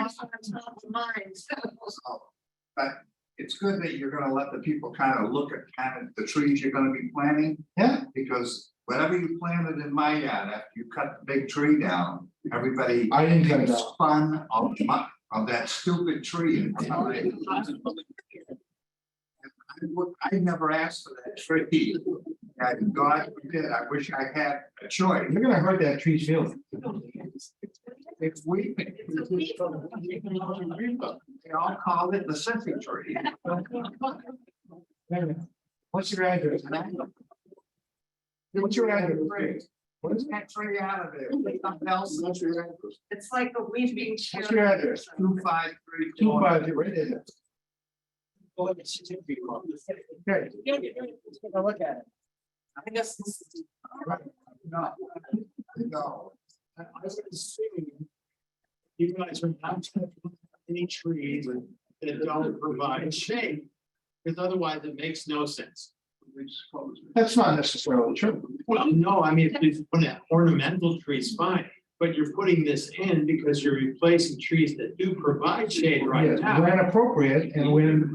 [SPEAKER 2] is on top of mine, so.
[SPEAKER 20] But it's good that you're gonna let the people kind of look at kind of the trees you're gonna be planting.
[SPEAKER 1] Yeah.
[SPEAKER 20] Because whatever you planted in my yard, after you cut the big tree down, everybody.
[SPEAKER 1] I didn't cut it
[SPEAKER 20] makes
[SPEAKER 1] down.
[SPEAKER 20] fun of that stupid tree. I never asked for that tree. And God forbid, I wish I had a choice.
[SPEAKER 1] You're gonna hurt that tree's feelings.
[SPEAKER 20] It's weeping. They all call it the sympathy tree.
[SPEAKER 1] What's your address? What's your address?
[SPEAKER 20] What is that tree out of there? Something else? What's your address?
[SPEAKER 2] It's like a weeping.
[SPEAKER 1] What's your address?
[SPEAKER 20] 253.
[SPEAKER 1] 253, right there. Okay.
[SPEAKER 18] Take a look at it.
[SPEAKER 2] I guess.
[SPEAKER 20] No. No.
[SPEAKER 4] I was assuming you guys are not touching any trees that don't provide shade. Because otherwise it makes no sense.
[SPEAKER 1] That's not necessarily true.
[SPEAKER 4] Well, no, I mean, if you put an ornamental trees, fine, but you're putting this in because you're replacing trees that do provide shade right
[SPEAKER 1] Yes,
[SPEAKER 4] now.
[SPEAKER 1] when appropriate and when,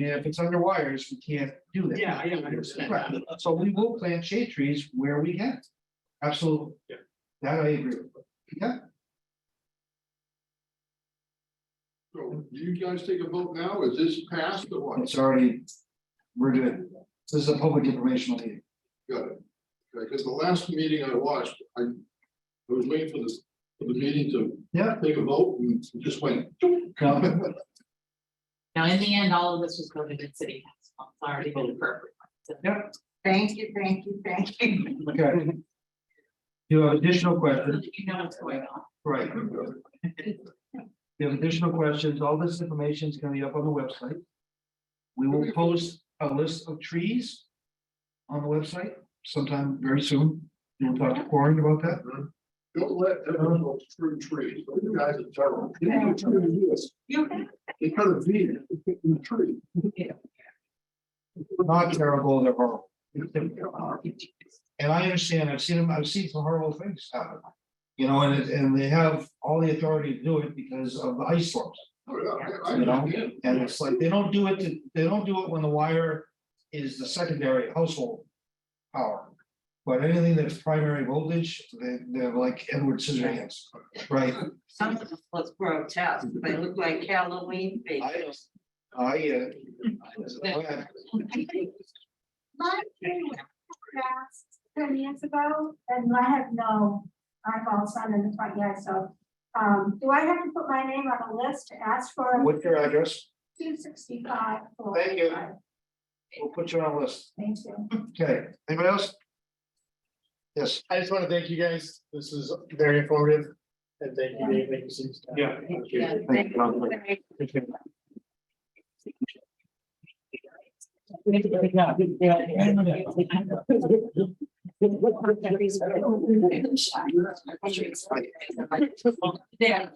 [SPEAKER 1] if it's under wires, we can't do that.
[SPEAKER 4] Yeah, I understand.
[SPEAKER 1] Right. So we will plant shade trees where we can. Absolutely.
[SPEAKER 4] Yeah.
[SPEAKER 1] That I agree with. Yeah,
[SPEAKER 6] So do you guys take a vote now? Is this passed or what?
[SPEAKER 1] it's already, we're good. This is a public informational meeting.
[SPEAKER 6] Got it. Because the last meeting I watched, I was waiting for the meeting to
[SPEAKER 1] Yeah.
[SPEAKER 6] take a vote and it just went.
[SPEAKER 1] No,
[SPEAKER 13] Now, in the end, all of this was voted in city council, it's already been approved.
[SPEAKER 1] Yeah.
[SPEAKER 2] Thank you, thank you, thank you.
[SPEAKER 1] Okay. You have additional questions?
[SPEAKER 13] You know what's going on.
[SPEAKER 1] Right. You have additional questions, all this information is gonna be up on the website. We will post a list of trees on the website sometime very soon. You'll talk to Corin about that.
[SPEAKER 6] Don't let everyone go through trees. You guys are terrible. They cut a V in the tree.
[SPEAKER 1] Not terrible, they're horrible. And I understand, I've seen some horrible things happen. You know, and they have all the authority to do it because of the ice storms. You know, and it's like, they don't do it when the wire is the secondary household power. But anything that's primary voltage, they're like Edward Scissorhands, right?
[SPEAKER 2] Some of them look grotesque, they look like Halloween figures.
[SPEAKER 1] I,
[SPEAKER 21] My tree was passed 10 years ago, and I have no eyeball sun in the front yard, so Do I have to put my name on a list to ask for
[SPEAKER 1] What's your address?
[SPEAKER 21] 265?
[SPEAKER 1] Thank you. We'll put you on a list.
[SPEAKER 21] Thank you.
[SPEAKER 1] Okay, anybody else? Yes.
[SPEAKER 7] I just want to thank you guys. This was very informative. And thank you, Dave. Thank you, Susan.
[SPEAKER 4] Yeah.
[SPEAKER 21] Yeah,
[SPEAKER 1] Thank you, Counselor.
[SPEAKER 12] Yeah.